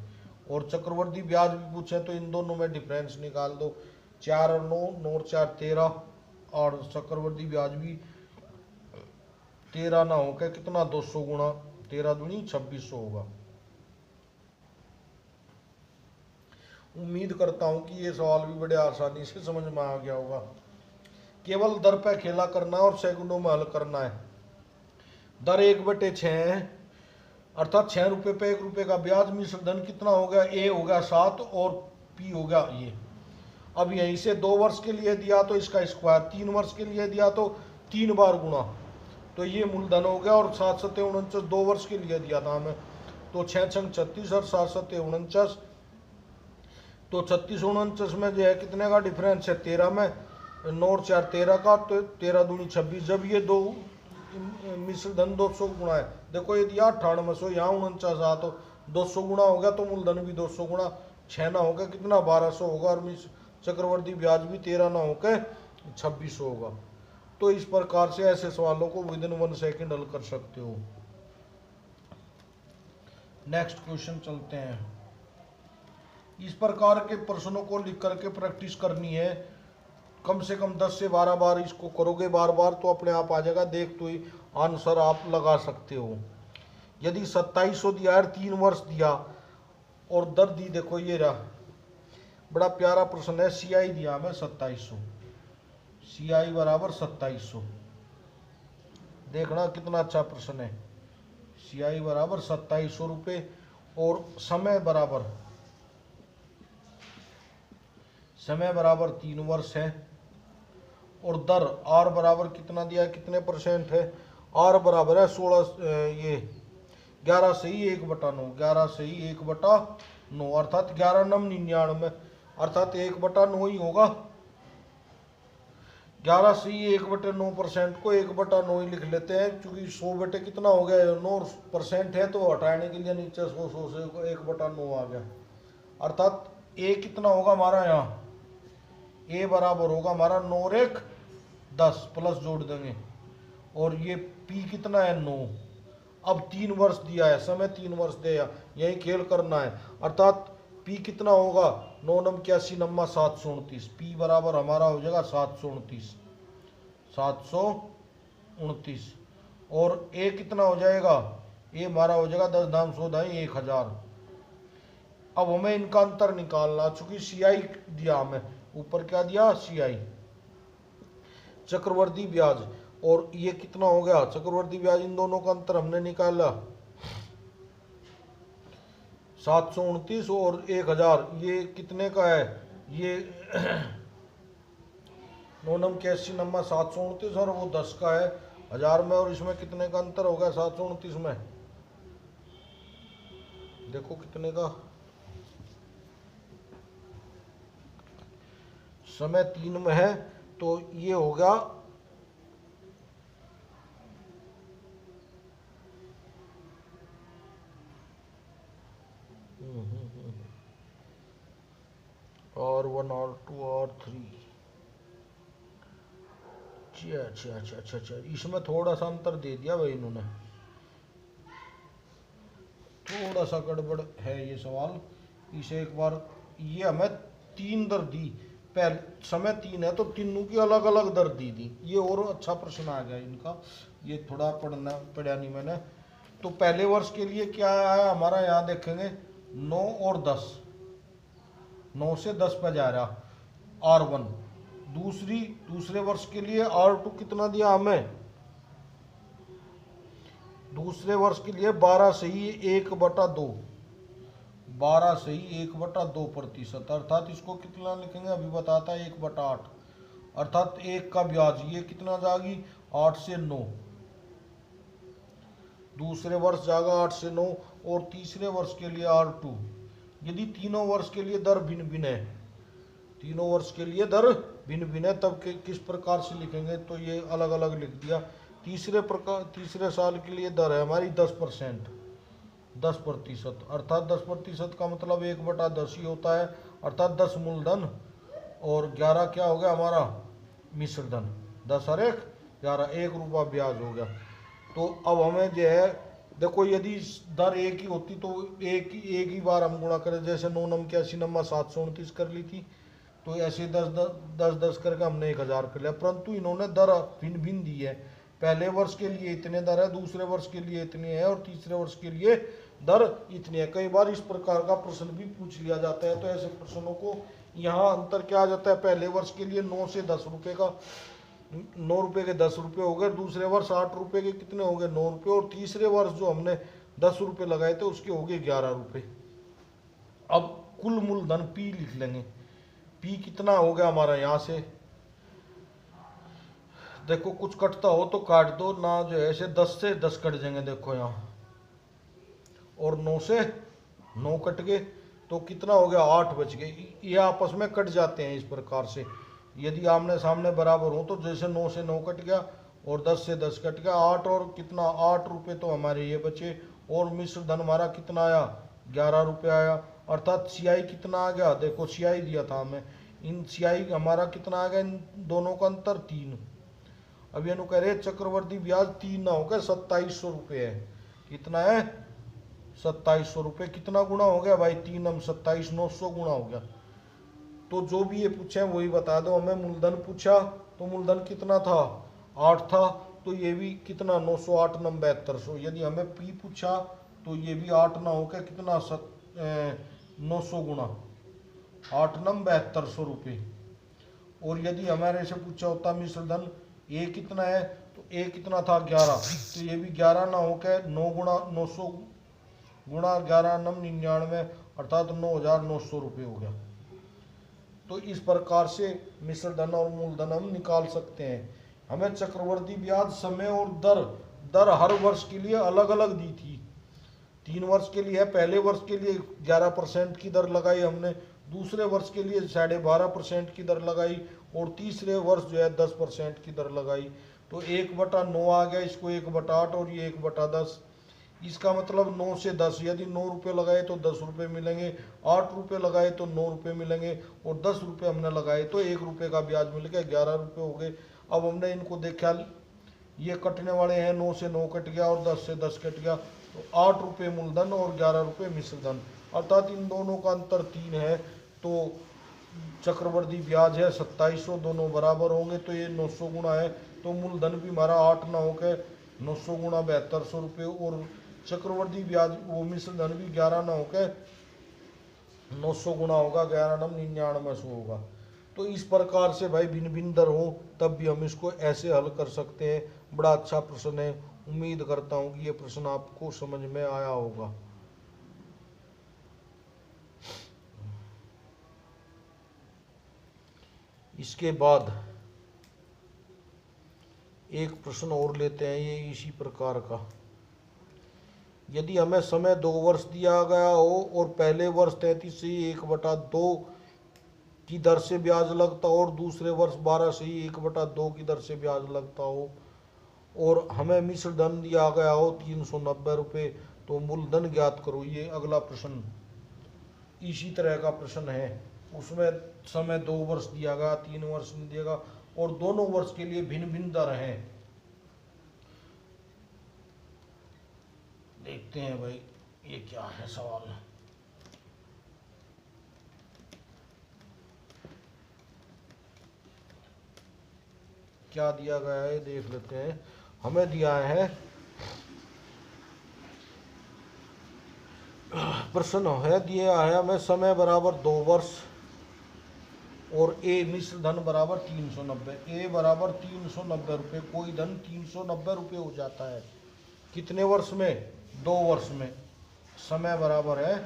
और चक्रवर्ती ब्याज भी पूछे तो इन दोनों में डिफरेंस निकाल दो, 4 और 9, 9 और 4 13 और चक्रवर्ती ब्याज भी 13 ना होकर कितना 200 गुणा 13 दूनी 2600 होगा। उम्मीद करता हूं कि ये सवाल भी बड़े आसानी से समझ में आ गया होगा। केवल दर पे खेला करना है और सेकंडों में हल करना है। दर 1/6 है अर्थात 6 रुपये पे 1 रुपये का ब्याज। मिश्र धन कितना हो गया, ए हो गया 7 और पी हो गया ये। अब यहीं से 2 वर्ष के लिए दिया तो इसका स्क्वायर, 3 वर्ष के लिए दिया तो 3 बार गुणा, तो ये मूलधन हो गया। और 7 7 49 2 वर्ष के लिए दिया था हमें, तो 6 छंग 36 और 7 7 49, तो 36 49 में जो है कितने का डिफरेंस है 13 में, 9 और 4 13 का, तो 13 दूनी 26। जब ये दो मिश्र धन 200 गुणा है, देखो ये दिया 9800, यहाँ 49 आ तो 200 गुणा हो गया, तो मूलधन भी 200 गुणा 6 ना होगा कितना 1200 होगा और चक्रवर्ती ब्याज भी 13 ना होकर 2600 होगा। तो इस प्रकार से ऐसे सवालों को विद इन 1 सेकेंड हल कर सकते हो। नेक्स्ट क्वेश्चन चलते हैं। इस प्रकार के प्रश्नों को लिख करके प्रैक्टिस करनी है, कम से कम 10 से 12 बार इसको करोगे बार बार तो अपने आप आ जाएगा। देख तो ही आंसर आप लगा सकते हो। यदि 2700 दिया है, 3 वर्ष दिया और दर दी देखो ये रहा, बड़ा प्यारा प्रश्न है। सीआई दिया हमें 2700, सीआई बराबर 2700, देखना कितना अच्छा प्रश्न है। सीआई बराबर 2700 रुपये और समय बराबर 3 वर्ष है और दर आर बराबर कितना दिया है, कितने परसेंट है। आर बराबर है 11 से ही 1/9, 11 से ही 1/9 अर्थात 11 नम 99 अर्थात 1/9 ही होगा। 11 से ही 1/9% को 1/9 ही लिख लेते हैं, क्योंकि 100 बटे कितना हो गया 9% है, तो हटाने के लिए नीचे 100 से 1/9 आ गया। अर्थात ए कितना होगा हमारा, यहाँ ए बराबर होगा हमारा 9 और 1 10 प्लस जोड़ देंगे और ये पी कितना है 9। अब 3 वर्ष दिया है, समय 3 वर्ष दिया, यही खेल करना है। अर्थात पी कितना होगा 9 नम 81 नम्मा 729, पी बराबर हमारा हो जाएगा 729 और ए कितना हो जाएगा, ए हमारा हो जाएगा 10 दाम 100 दाई 1000। अब हमें इनका अंतर निकालना, चूंकि सीआई दिया हमें, ऊपर क्या दिया सीआई चक्रवर्ती ब्याज, और ये कितना हो गया चक्रवर्ती ब्याज, इन दोनों का अंतर हमने निकाला 729 और 1000, ये कितने का है, ये 9 नम 81 नम्मा 729 और वो 10 का है 1000 में, और इसमें कितने का अंतर हो गया 729 में, देखो कितने का, समय 3 में है तो ये होगा और 1 और 2 और 3। अच्छा, इसमें थोड़ा सा अंतर दे दिया भाई इन्होंने, थोड़ा सा गड़बड़ है ये सवाल। इसे एक बार, ये हमें 3 दर दी, पहले समय 3 है तो तीनों की अलग अलग दर दी थी, ये और अच्छा प्रश्न आ गया इनका, ये थोड़ा पढ़ा नहीं मैंने। तो पहले वर्ष के लिए क्या आया हमारा, यहाँ देखेंगे 9 और 10, 9 से 10 पे जा रहा R1। दूसरे वर्ष के लिए R2 कितना दिया हमें, दूसरे वर्ष के लिए 12 से ही 1/2, 12 से ही 1/2%, अर्थात इसको कितना लिखेंगे अभी बताता है 1/8, अर्थात 1 का ब्याज, ये कितना जाएगी 8 से 9, दूसरे वर्ष जाएगा 8 से 9 और तीसरे वर्ष के लिए R2। यदि तीनों वर्ष के लिए दर भिन्न भिन्न है, तीनों वर्ष के लिए दर भिन्न भिन्न है, तब किस प्रकार से लिखेंगे, तो ये अलग अलग लिख दिया। तीसरे साल के लिए दर है हमारी 10%, 10%, अर्थात 10% का मतलब 1/10 ही होता है, अर्थात 10 मूलधन और 11 क्या हो गया हमारा मिश्र धन, 10 और 1 11, 1 रुपया ब्याज हो गया। तो अब हमें जो है देखो, यदि दर एक ही होती तो एक ही बार हम गुणा करें, जैसे 9 नम 81 नम्मा 729 कर ली थी, तो ऐसे 10 करके हमने 1000 कर लिया, परंतु इन्होंने दर भिन्न भिन्न दी है, पहले वर्ष के लिए इतने दर है, दूसरे वर्ष के लिए इतनी है और तीसरे वर्ष के लिए दर इतनी है। कई बार इस प्रकार का प्रश्न भी पूछ लिया जाता है, तो ऐसे प्रश्नों को यहाँ अंतर क्या आ जाता है, पहले वर्ष के लिए 9 से 10 रुपये का, 9 रुपये के 10 रुपये हो गए, दूसरे वर्ष 8 रुपये के कितने हो गए 9 रुपये, और तीसरे वर्ष जो हमने 10 रुपये लगाए थे उसके हो गए 11 रुपये। अब कुल मूलधन पी लिख लेंगे, पी कितना हो गया हमारा, यहाँ से देखो कुछ कटता हो तो काट दो ना, जो है ऐसे 10 से 10 कट जाएंगे, देखो यहाँ, और 9 से 9 कट गए तो कितना हो गया 8 बच गए, ये आपस में कट जाते हैं इस प्रकार से। यदि आमने सामने बराबर हो तो जैसे 9 से 9 कट गया और 10 से 10 कट गया, 8 और कितना 8 रुपये तो हमारे ये बचे, और मिश्र धन हमारा कितना आया 11 रुपये आया, अर्थात सीआई कितना आ गया, देखो सीआई दिया था हमें, इन सीआई हमारा कितना आ गया, इन दोनों का अंतर 3। अब ये कह रहे चक्रवर्ती ब्याज 3 ना होकर 2700 रुपये है, कितना है 2700 रुपये। कितना गुना हो गया भाई? 3 हम 27 900 गुना हो गया। तो जो भी ये पूछे वही बता दो। हमें मूलधन पूछा तो मूलधन कितना था? 8 था। तो ये भी कितना? 908 नम 7200। यदि हमें पी पूछा तो ये भी 8 ना होकर कितना 900 गुना 8 नम 7200 रुपये। और यदि हमारे से पूछा होता मिश्र धन ए कितना है, तो ए कितना था? 11। तो ये भी 11 ना होकर 9 गुना 900 गुणा 11 नम 99 अर्थात 9900 रुपये हो गया। तो इस प्रकार से मिश्र धन और मूलधन हम निकाल सकते हैं। हमें चक्रवर्ती ब्याज समय और दर हर वर्ष के लिए अलग अलग दी थी। 3 वर्ष के लिए है, पहले वर्ष के लिए 11% की दर लगाई हमने, दूसरे वर्ष के लिए 12.5% की दर लगाई और तीसरे वर्ष जो है 10% की दर लगाई। तो 1/9 आ गया, इसको 1/8 और ये 1/10। इसका मतलब 9 से 10, यदि 9 रुपये लगाए तो 10 रुपये मिलेंगे, 8 रुपये लगाए तो 9 रुपये मिलेंगे और 10 रुपये हमने लगाए तो 1 रुपये का ब्याज मिल गया, 11 रुपये हो गए। अब हमने इनको देखा, ये कटने वाले हैं, 9 से 9 कट गया और 10 से 10 कट गया, तो 8 रुपये मूलधन और 11 रुपये मिश्र धन, अर्थात इन दोनों का अंतर 3 है। तो चक्रवर्ती ब्याज है 2700, दोनों बराबर होंगे तो ये 900 गुना है, तो मूलधन भी हमारा 8 ना होकर 900 गुना 7200 रुपये और चक्रवर्ती ब्याज वो मिश्र धन भी 11 ना होकर 900 गुना होगा, 11 नम 9900 होगा। तो इस प्रकार से भाई भिन्न भिन्न दर हो तब भी हम इसको ऐसे हल कर सकते हैं। बड़ा अच्छा प्रश्न है, उम्मीद करता हूँ कि ये प्रश्न आपको समझ में आया होगा। इसके बाद एक प्रश्न और लेते हैं, ये इसी प्रकार का। यदि हमें समय 2 वर्ष दिया गया हो और पहले वर्ष 33 से ही 1/2 की दर से ब्याज लगता हो और दूसरे वर्ष 12 से ही 1/2 की दर से ब्याज लगता हो और हमें मिश्र धन दिया गया हो 390 रुपये, तो मूलधन ज्ञात करो। ये अगला प्रश्न इसी तरह का प्रश्न है। उसमें समय 2 वर्ष दिया गया, 3 वर्ष नहीं दिया गया और दोनों वर्ष के लिए भिन्न भिन्न दर हैं। देखते हैं भाई ये क्या है सवाल। क्या दिया गया है देख लेते हैं। हमें दिया है, प्रश्न है दिया है हमें समय बराबर 2 वर्ष और ए मिश्र धन बराबर 390। ए बराबर 390 रुपये, कोई धन 390 रुपये हो जाता है। कितने वर्ष में? 2 वर्ष में। समय बराबर है,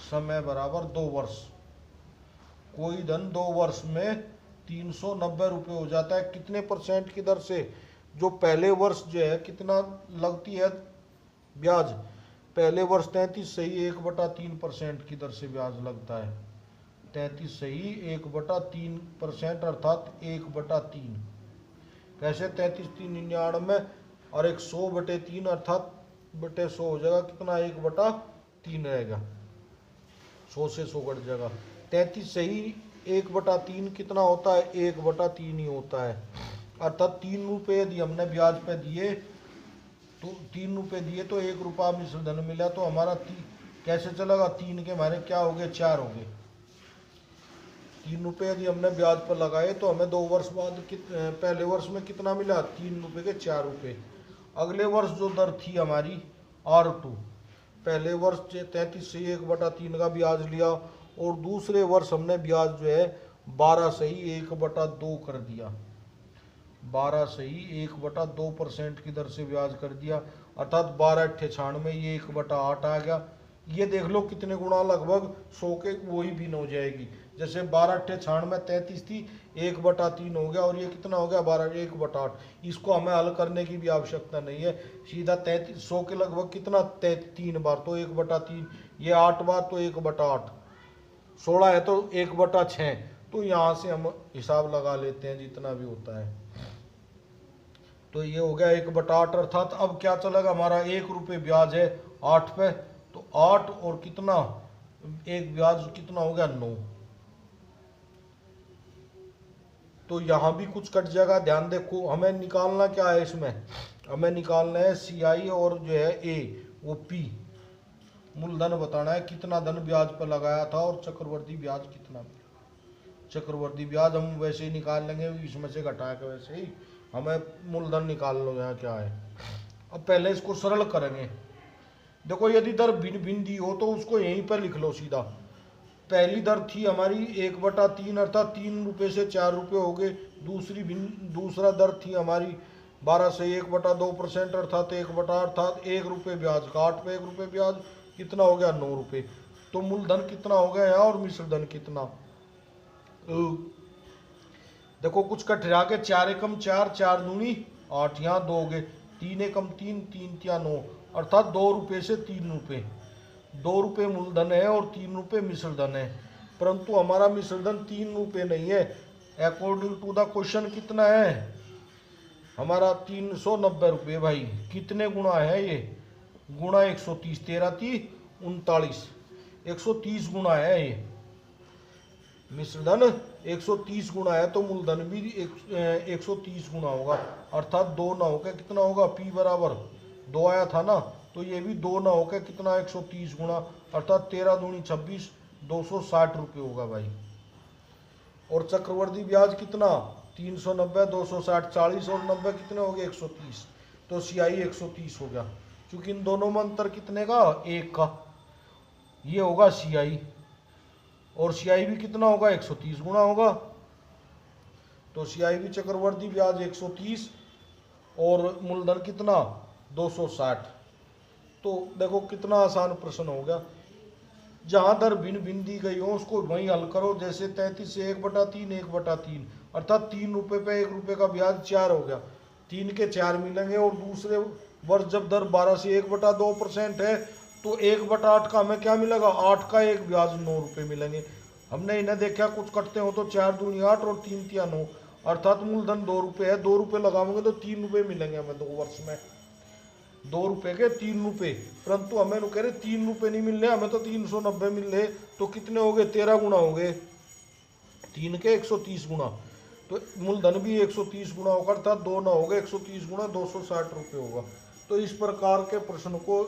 समय बराबर 2 वर्ष, कोई धन 2 वर्ष में 390 रुपये हो जाता है। कितने % की दर से? जो पहले वर्ष जो है कितना लगती है ब्याज? पहले वर्ष 33 से ही 1/3% की दर से ब्याज लगता है। 33 से ही 1/3% अर्थात 1/3। कैसे? 33 3 99 और 100/3 अर्थात बटे 100 हो जाएगा, कितना? 1/3 रहेगा, 100 से 100 कट जाएगा। 33 से ही 1/3 कितना होता है? 1/3 ही होता है, अर्थात 3 रुपये यदि हमने ब्याज पे दिए तो 3 रुपये दिए तो 1 रुपया मिश्र धन मिला, तो हमारा कैसे चलेगा? 3 के हमारे क्या हो गए? 4 हो गए। 3 रुपये यदि हमने ब्याज पर लगाए तो हमें 2 वर्ष बाद पहले वर्ष में कितना मिला? 3 रुपये के 4 रुपये। अगले वर्ष जो दर थी हमारी R2, पहले वर्ष 33 से 1/3 का ब्याज लिया और दूसरे वर्ष हमने ब्याज जो है 12 से ही 1/2 कर दिया, 12 से ही 1/2% की दर से ब्याज कर दिया, अर्थात 12 अट्ठे 96, ये 1/8 आ गया। ये देख लो कितने गुणा, लगभग 100 के वही भिन्न हो जाएगी। जैसे 12 अट्ठे 96 33 थी, 1/3 हो गया और ये कितना हो गया? 12 1/8। इसको हमें हल करने की भी आवश्यकता नहीं है, सीधा 33 100 के लगभग कितना? 3 बार तो 1/3, ये 8 बार तो 1/8, 16 है तो 1/6। तो यहाँ से हम हिसाब लगा लेते हैं जितना भी होता है। तो ये हो गया 1/8, अर्थात अब क्या चलेगा हमारा? 1 रुपये ब्याज है 8 पे, तो 8 और कितना? एक ब्याज कितना हो गया? 9। तो यहाँ भी कुछ कट जाएगा, ध्यान देखो। हमें निकालना क्या है इसमें? हमें निकालना है CI और जो है A, वो पी, मूलधन बताना है कितना धन ब्याज पर लगाया था और चक्रवर्ती ब्याज कितना मिला। चक्रवर्ती ब्याज हम वैसे ही निकाल लेंगे, इसमें से घटा के वैसे ही हमें मूलधन निकाल लो यहाँ क्या है। अब पहले इसको सरल करेंगे। देखो यदि दर भिन्न भिन्न दी हो तो उसको यहीं पर लिख लो सीधा। पहली दर थी हमारी 1/3 अर्थात 3 रुपये से 4 रुपये हो गए। दूसरा दर थी हमारी 12 से 1/2% अर्थात 1 रुपये ब्याज का 8 पे 1 रुपये ब्याज कितना हो गया 9 रुपये। तो मूलधन कितना हो गया यहाँ और मिश्र धन कितना। देखो कुछ कटरा के 4 एकम 4 4 दूनी 8, यहाँ 2 हो गए, 3 एकम 3 3 तिया 9 अर्थात 2 रुपये से 3 रुपये। 2 रुपये मूलधन है और 3 रुपये मिश्र धन है, परंतु हमारा मिश्र धन 3 रुपये नहीं है। अकॉर्डिंग टू द क्वेश्चन कितना है हमारा 390 रुपये। भाई कितने गुना है ये, गुणा 130, 13 30 39, 130 गुना है ये मिश्र धन। 130 गुना है तो मूलधन भी 130 गुना होगा अर्थात 2 ना होकर कितना होगा, P बराबर 2 आया था ना, तो ये भी 2 ना होकर कितना 130 गुना अर्थात 13 दूनी 26, 260 रुपये होगा भाई। और चक्रवर्ती ब्याज कितना 390, 260, 40 और 90 कितने हो गए 130, तो CI 130 हो गया। क्योंकि इन दोनों में अंतर कितने का, 1 का, ये होगा CI और CI भी कितना होगा 130 गुना होगा। तो CI भी चक्रवर्ती ब्याज 130 और मूलधन कितना 260। तो देखो कितना आसान प्रश्न हो गया। जहां दर भिन्न भिन्न दी गई हो उसको वहीं हल करो। जैसे 33 से 1/3 1/3 अर्थात 3 रुपये पे 1 रुपये का ब्याज 4 हो गया, 3 के 4 मिलेंगे। और दूसरे वर्ष जब दर 12 से 1/2% है तो 1/8 का हमें क्या मिलेगा, 8 का 1 ब्याज 9 रुपये मिलेंगे। हमने इन्हें देखा कुछ कटते हो तो 4 दूनी 8 और 3 तिया 9 अर्थात मूलधन 2 रुपये है। 2 रुपये लगाओगे तो 3 रुपये मिलेंगे हमें 2 वर्ष में, 2 रुपये के 3 रुपये। परंतु हमें कह रहे 3 रुपये नहीं मिल रहे, हमें तो 390 मिल रहे। तो कितने हो गए 13 गुना हो गए, 3 के 130 गुना, तो मूलधन भी 130 गुना होगा अर्थात 2 ना हो गए, 130 गुना 260 रुपये होगा। तो इस प्रकार के प्रश्न को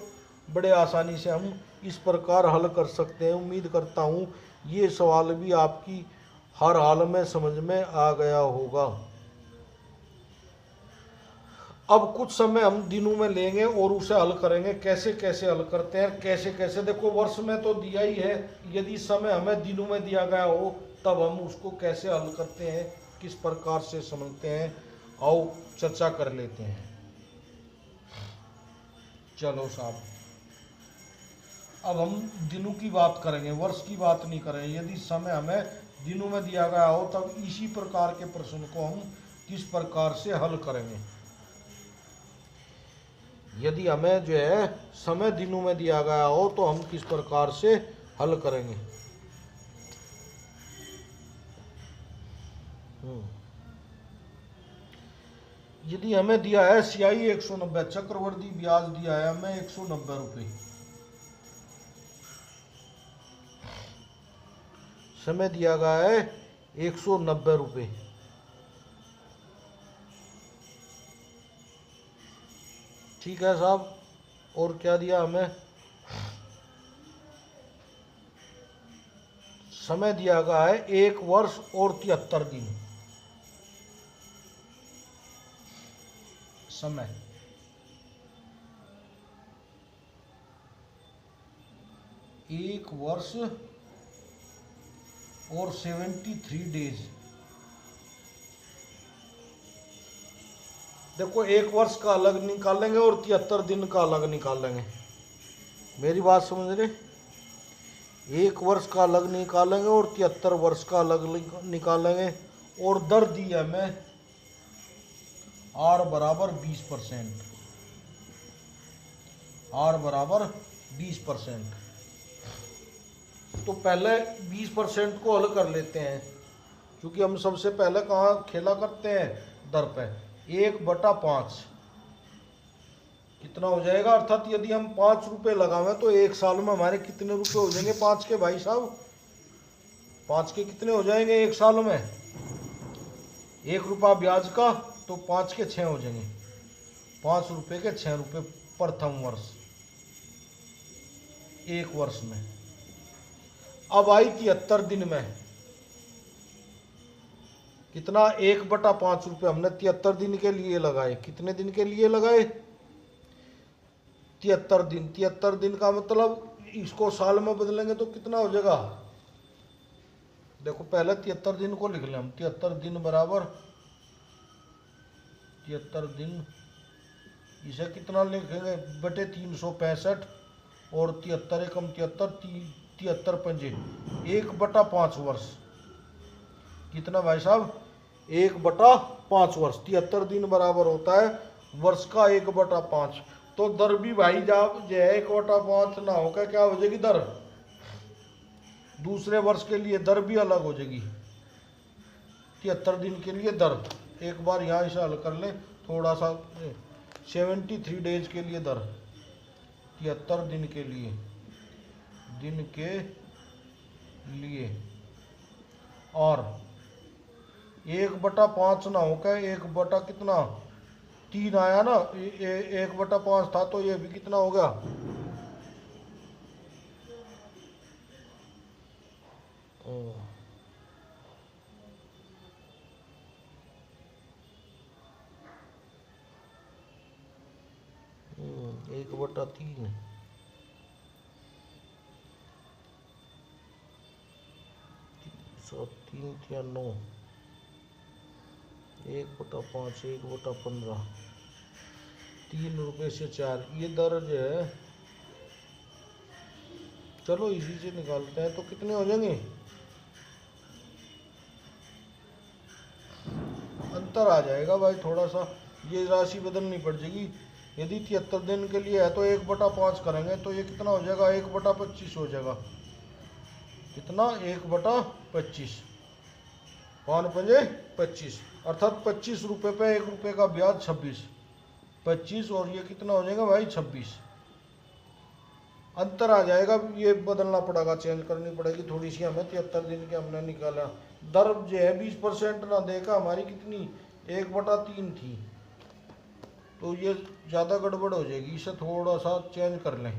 बड़े आसानी से हम इस प्रकार हल कर सकते हैं। उम्मीद करता हूँ ये सवाल भी आपकी हर हाल में समझ में आ गया होगा। अब कुछ समय हम दिनों में लेंगे और उसे हल करेंगे। कैसे कैसे हल करते हैं, कैसे कैसे, देखो वर्ष में तो दिया ही है, यदि समय हमें दिनों में दिया गया हो तब हम उसको कैसे हल करते हैं, किस प्रकार से समझते हैं, आओ चर्चा कर लेते हैं। चलो साहब, अब हम दिनों की बात करेंगे, वर्ष की बात नहीं करेंगे। यदि समय हमें दिनों में दिया गया हो तब इसी प्रकार के प्रश्न को हम किस प्रकार से हल करेंगे। यदि हमें जो है समय दिनों में दिया गया हो तो हम किस प्रकार से हल करेंगे। यदि हमें दिया है CI 190, चक्रवर्ती ब्याज दिया है हमें 190 रुपये, समय दिया गया है 190 रुपये। ठीक है साहब, और क्या दिया हमें, समय दिया गया है 1 वर्ष और 73 दिन। समय 1 वर्ष और 73 डेज। देखो 1 वर्ष का अलग निकालेंगे और 73 दिन का अलग निकालेंगे। मेरी बात समझ रहे, 1 वर्ष का अलग निकालेंगे और 73 वर्ष का अलग निकालेंगे। और दर दी है हमें R बराबर 20%, R बराबर 20%। तो पहले 20% को हल कर लेते हैं, क्योंकि हम सबसे पहले कहाँ खेला करते हैं, दर पे। 1/5 कितना हो जाएगा, अर्थात यदि हम 5 रुपये लगावें तो 1 साल में हमारे कितने रुपए हो जाएंगे 5 के, भाई साहब 5 के कितने हो जाएंगे 1 साल में, 1 रुपया ब्याज का, तो 5 के 6 हो जाएंगे, 5 रुपये के 6 रुपये प्रथम वर्ष। एक वर्ष में। अब आई 73 दिन में, कितना 1/5 रुपये हमने 73 दिन के लिए लगाए। कितने दिन के लिए लगाए? 73 दिन। 73 दिन का मतलब इसको साल में बदलेंगे तो कितना हो जाएगा? देखो पहले 73 दिन को लिख लें हम। 73 दिन बराबर 73 दिन, इसे कितना लिखेंगे? बटे 365 और 73 एकम 73, 73 पंजे 1/5 वर्ष। कितना भाई साहब? 1/5 वर्ष। 73 दिन बराबर होता है वर्ष का 1/5। तो दर भी भाई जब जो है 1/5 ना होकर क्या हो जाएगी दर? दूसरे वर्ष के लिए दर भी अलग हो जाएगी। 73 दिन के लिए दर, एक बार यहाँ इसे हल कर लें थोड़ा सा। 73 डेज के लिए दर, 73 दिन के लिए, और 1/5 ना होकर 1 कितना 3 आया ना। 1/5 था तो ये भी कितना हो गया? एक बटा 3, 3 या 9, 1/5, 1/15, 3 रुपये से 4, ये दर जो है चलो इसी से निकालते हैं तो कितने हो जाएंगे? अंतर आ जाएगा भाई थोड़ा सा, ये राशि बदलनी पड़ जाएगी। यदि 73 दिन के लिए है तो 1/5 करेंगे तो ये कितना हो जाएगा? 1/25 हो जाएगा। कितना? 1/25, 5×5 = 25, अर्थात 25 रुपये पे 1 रुपये का ब्याज 25, और ये कितना हो जाएगा भाई? 26। अंतर आ जाएगा, ये बदलना पड़ेगा, चेंज करनी पड़ेगी थोड़ी सी हमें। 73 दिन के हमने निकाला, दर जो है 20% ना देगा हमारी, कितनी? 1/3 थी, तो ये ज़्यादा गड़बड़ हो जाएगी, इसे थोड़ा सा चेंज कर लें।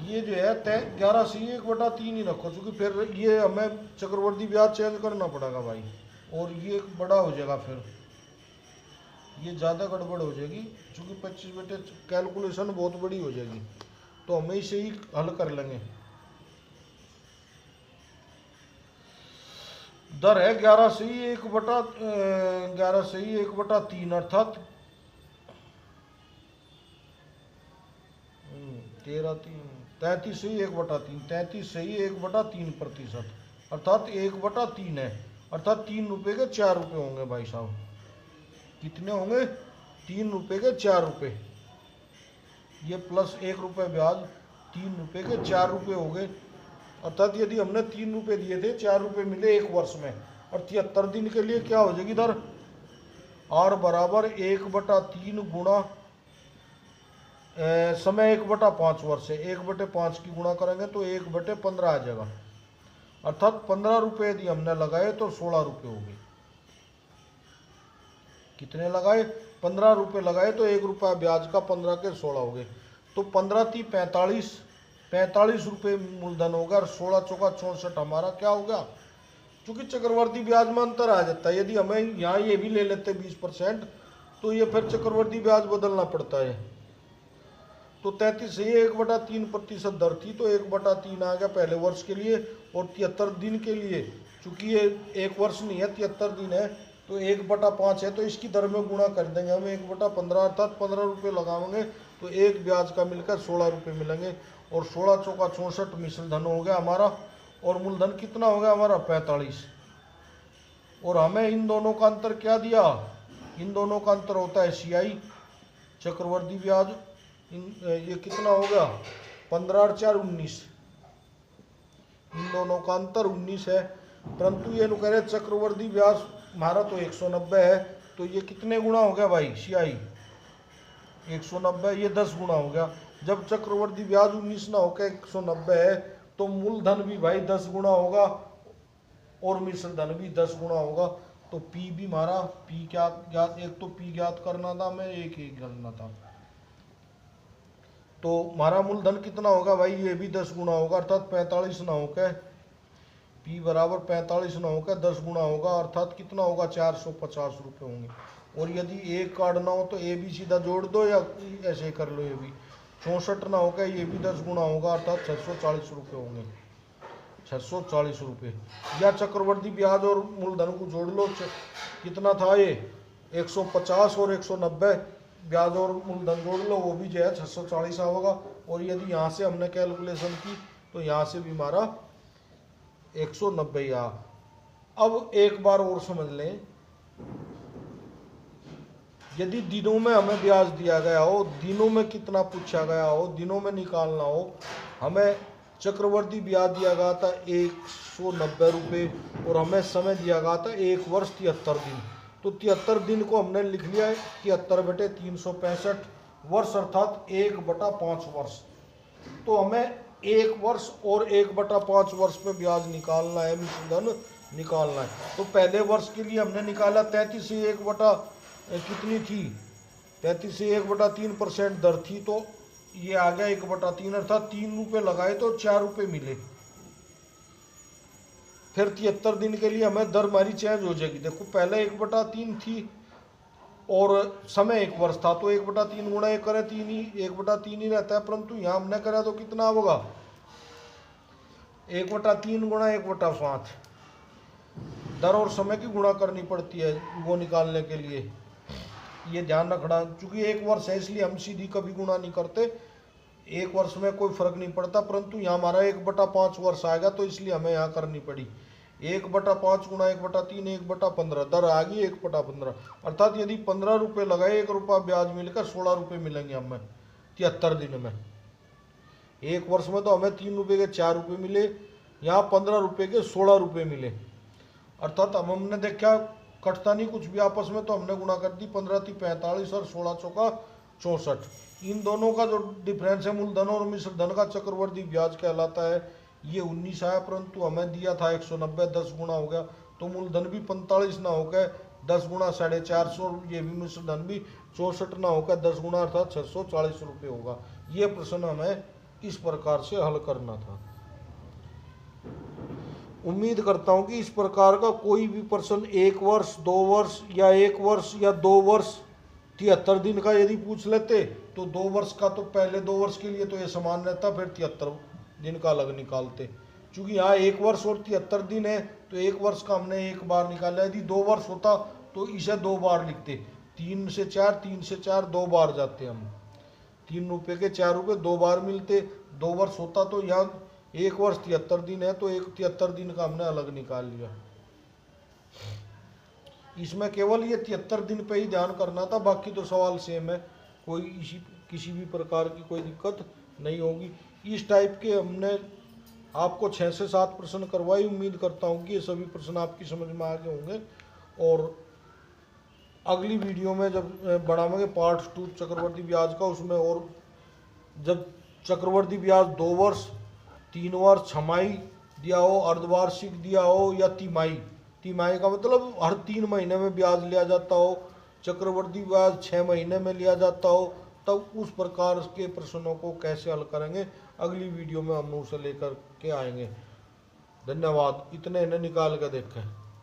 ये जो है 11 से 1/3 ही रखो, क्योंकि फिर ये हमें चक्रवर्ती ब्याज चेंज करना पड़ेगा भाई, और ये बड़ा हो जाएगा, फिर ये ज़्यादा गड़बड़ हो जाएगी, क्योंकि 25 बेटे कैलकुलेशन बहुत बड़ी हो जाएगी, तो हमें इसे ही हल कर लेंगे। दर है 11 से 1/3, अर्थात 33 से 1/3, 33 से 1/3%, अर्थात 1/3 है, अर्थात 3 रुपये के 4 रुपये होंगे भाई साहब। कितने होंगे? 3 रुपये के 4 रुपये, ये प्लस 1 रुपये ब्याज, 3 रुपये के 4 रुपये हो गए। अर्थात यदि हमने 3 रुपये दिए थे, 4 रुपये मिले एक वर्ष में, और 73 दिन के लिए क्या हो जाएगी दर? R बराबर 1/3 गुणा समय 1/5 वर्ष है, 1/5 की गुणा करेंगे तो 1/15 आ जाएगा, अर्थात 15 रुपये यदि हमने लगाए तो 16 रुपये हो गए। कितने लगाए? 15 रुपये लगाए तो 1 रुपया ब्याज का, 15 के 16 हो गए, तो 15 × 3 = 45 रुपये मूलधन होगा, और 16 × 4 = 64 हमारा क्या हो गया? क्योंकि चक्रवर्ती ब्याज में अंतर आ जाता है, यदि हमें यहाँ ये भी ले लेते 20%, तो ये फिर चक्रवर्ती ब्याज बदलना पड़ता है। तो 33 से 1/3% दर थी, तो 1/3 आ गया पहले वर्ष के लिए, और 73 दिन के लिए, चूंकि ये एक वर्ष नहीं है 73 दिन है, तो 1/5 है, तो इसकी दर में गुणा कर देंगे हम 1/15, अर्थात 15 रुपये लगाएंगे तो एक ब्याज का मिलकर 16 रुपये मिलेंगे, और 16 × 4 = 64 मिश्र धन हो गया हमारा, और मूलधन कितना हो गया हमारा? 45। और हमें इन दोनों का अंतर क्या दिया? इन दोनों का अंतर होता है CI, चक्रवर्ती ब्याज। ये कितना हो गया? 15 और 4 = 19, इन दोनों का अंतर 19 है। परंतु ये कह रहे चक्रवर्ती ब्याज हमारा तो 190 है, तो ये कितने गुना हो गया भाई? CI 190, ये 10 गुना हो गया। जब चक्रवर्ती ब्याज 19 ना होकर 190 है, तो मूलधन भी भाई 10 गुना होगा, और मिश्र धन भी 10 गुना होगा। तो P भी हमारा, P ज्ञात, एक तो P ज्ञात करना था हमें, एक करना था। तो हमारा मूलधन कितना होगा भाई, ये भी 10 गुना होगा, अर्थात 45 ना होकर P बराबर 45 ना होकर 10 गुना होगा, अर्थात कितना होगा 450 रुपये होंगे। और यदि एक काटना हो तो ए भी सीधा जोड़ दो या ऐसे कर लो, ये भी 64 ना होकर ये भी 10 गुना होगा, अर्थात 640 रुपये होंगे, 640 रुपये। या चक्रवर्ती ब्याज और मूलधन को जोड़ लो, कितना था ये 150 और 190, ब्याज और मूलधन जोड़ लो, वो भी जो है 640 होगा। और यदि यहाँ से हमने कैलकुलेशन की तो यहाँ से भी हमारा 190 आ। अब एक बार और समझ लें, यदि दिनों में हमें ब्याज दिया गया हो, दिनों में कितना पूछा गया हो, दिनों में निकालना हो, हमें चक्रवर्ती ब्याज दिया गया था 190 रुपये और हमें समय दिया गया था 1 वर्ष 73 दिन। तो 73 दिन को हमने लिख लिया है 73/365 वर्ष, अर्थात 1/5 वर्ष। तो हमें 1 वर्ष और 1/5 वर्ष पे ब्याज निकालना है, मिश्रधन निकालना है। तो पहले वर्ष के लिए हमने निकाला 33 से 1 बटा कितनी थी, 33 से 1/3% दर थी, तो ये आ गया 1/3, अर्थात 3 रुपये लगाए तो 4 रुपये मिले। फिर 73 दिन के लिए हमें दर हमारी चेंज हो जाएगी। देखो पहले 1/3 थी और समय 1 वर्ष था, तो 1/3 गुणा 1 करे 3 ही 1/3 ही रहता है, परंतु यहाँ हमने करा तो कितना होगा 1/3 गुणा 1/5। दर और समय की गुणा करनी पड़ती है वो निकालने के लिए, ये ध्यान रखना। चूंकि 1 वर्ष है इसलिए हम सीधी कभी गुणा नहीं करते, 1 वर्ष में कोई फर्क नहीं पड़ता, परंतु यहाँ हमारा 1/5 वर्ष आएगा तो इसलिए हमें यहाँ करनी पड़ी 1/5 गुणा 1/3 1/15, दर आ गई 1/15, अर्थात यदि 15 रुपये लगाए 1 रुपया ब्याज मिलकर 16 रुपये मिलेंगे हमें 73 दिन में। 1 वर्ष में तो हमें 3 रुपये के 4 रुपये मिले, यहाँ 15 रुपये के 16 रुपये मिले, अर्थात हमने देखा कटता नहीं कुछ भी आपस में, तो हमने गुणा कर दी 15 × 45 और 16 चौका 64। इन दोनों का जो डिफरेंस है मूलधन और मिश्रधन का, चक्रवर्ती ब्याज कहलाता है। ये 19 आया, परंतु हमें दिया था 190, 10 गुना हो गया, तो मूलधन भी 45 ना होकर 10 गुणा 450, ये भी मिश्रधन भी 64 ना होकर 10 गुना अर्थात 640 रुपये होगा। ये प्रश्न हमें इस प्रकार से हल करना था। उम्मीद करता हूँ कि इस प्रकार का कोई भी प्रश्न 1 वर्ष 2 वर्ष या 1 वर्ष या 2 वर्ष 73 दिन का यदि पूछ लेते तो 2 वर्ष का तो पहले 2 वर्ष के लिए तो ये समान रहता, फिर 73 दिन का अलग निकालते। चूँकि यहाँ 1 वर्ष और 73 दिन है तो 1 वर्ष का हमने 1 बार निकाला, यदि 2 वर्ष होता तो इसे 2 बार लिखते, 3 से 4 3 से 4 2 बार जाते हम, 3 रुपये के 4 रुपये 2 बार मिलते। 2 वर्ष होता तो यहाँ 1 वर्ष 73 दिन है तो 73 दिन का हमने अलग निकाल लिया। इसमें केवल ये 73 दिन पे ही ध्यान करना था, बाकी तो सवाल सेम है, कोई किसी भी प्रकार की कोई दिक्कत नहीं होगी। इस टाइप के हमने आपको 6 से 7 प्रश्न करवाई। उम्मीद करता हूँ कि ये सभी प्रश्न आपकी समझ में आ गए होंगे, और अगली वीडियो में जब बढ़ावेंगे पार्ट 2 चक्रवर्ती ब्याज का, उसमें और जब चक्रवर्ती ब्याज 2 वर्ष 3 वर्ष छमाही दिया हो, अर्धवार्षिक दिया हो या तिमाही, तिमाही का मतलब हर 3 महीने में ब्याज लिया जाता हो, चक्रवर्ती ब्याज 6 महीने में लिया जाता हो, तब उस प्रकार के प्रश्नों को कैसे हल करेंगे अगली वीडियो में हम उसे लेकर के आएंगे। धन्यवाद। इतने इन्हें निकाल कर देखें।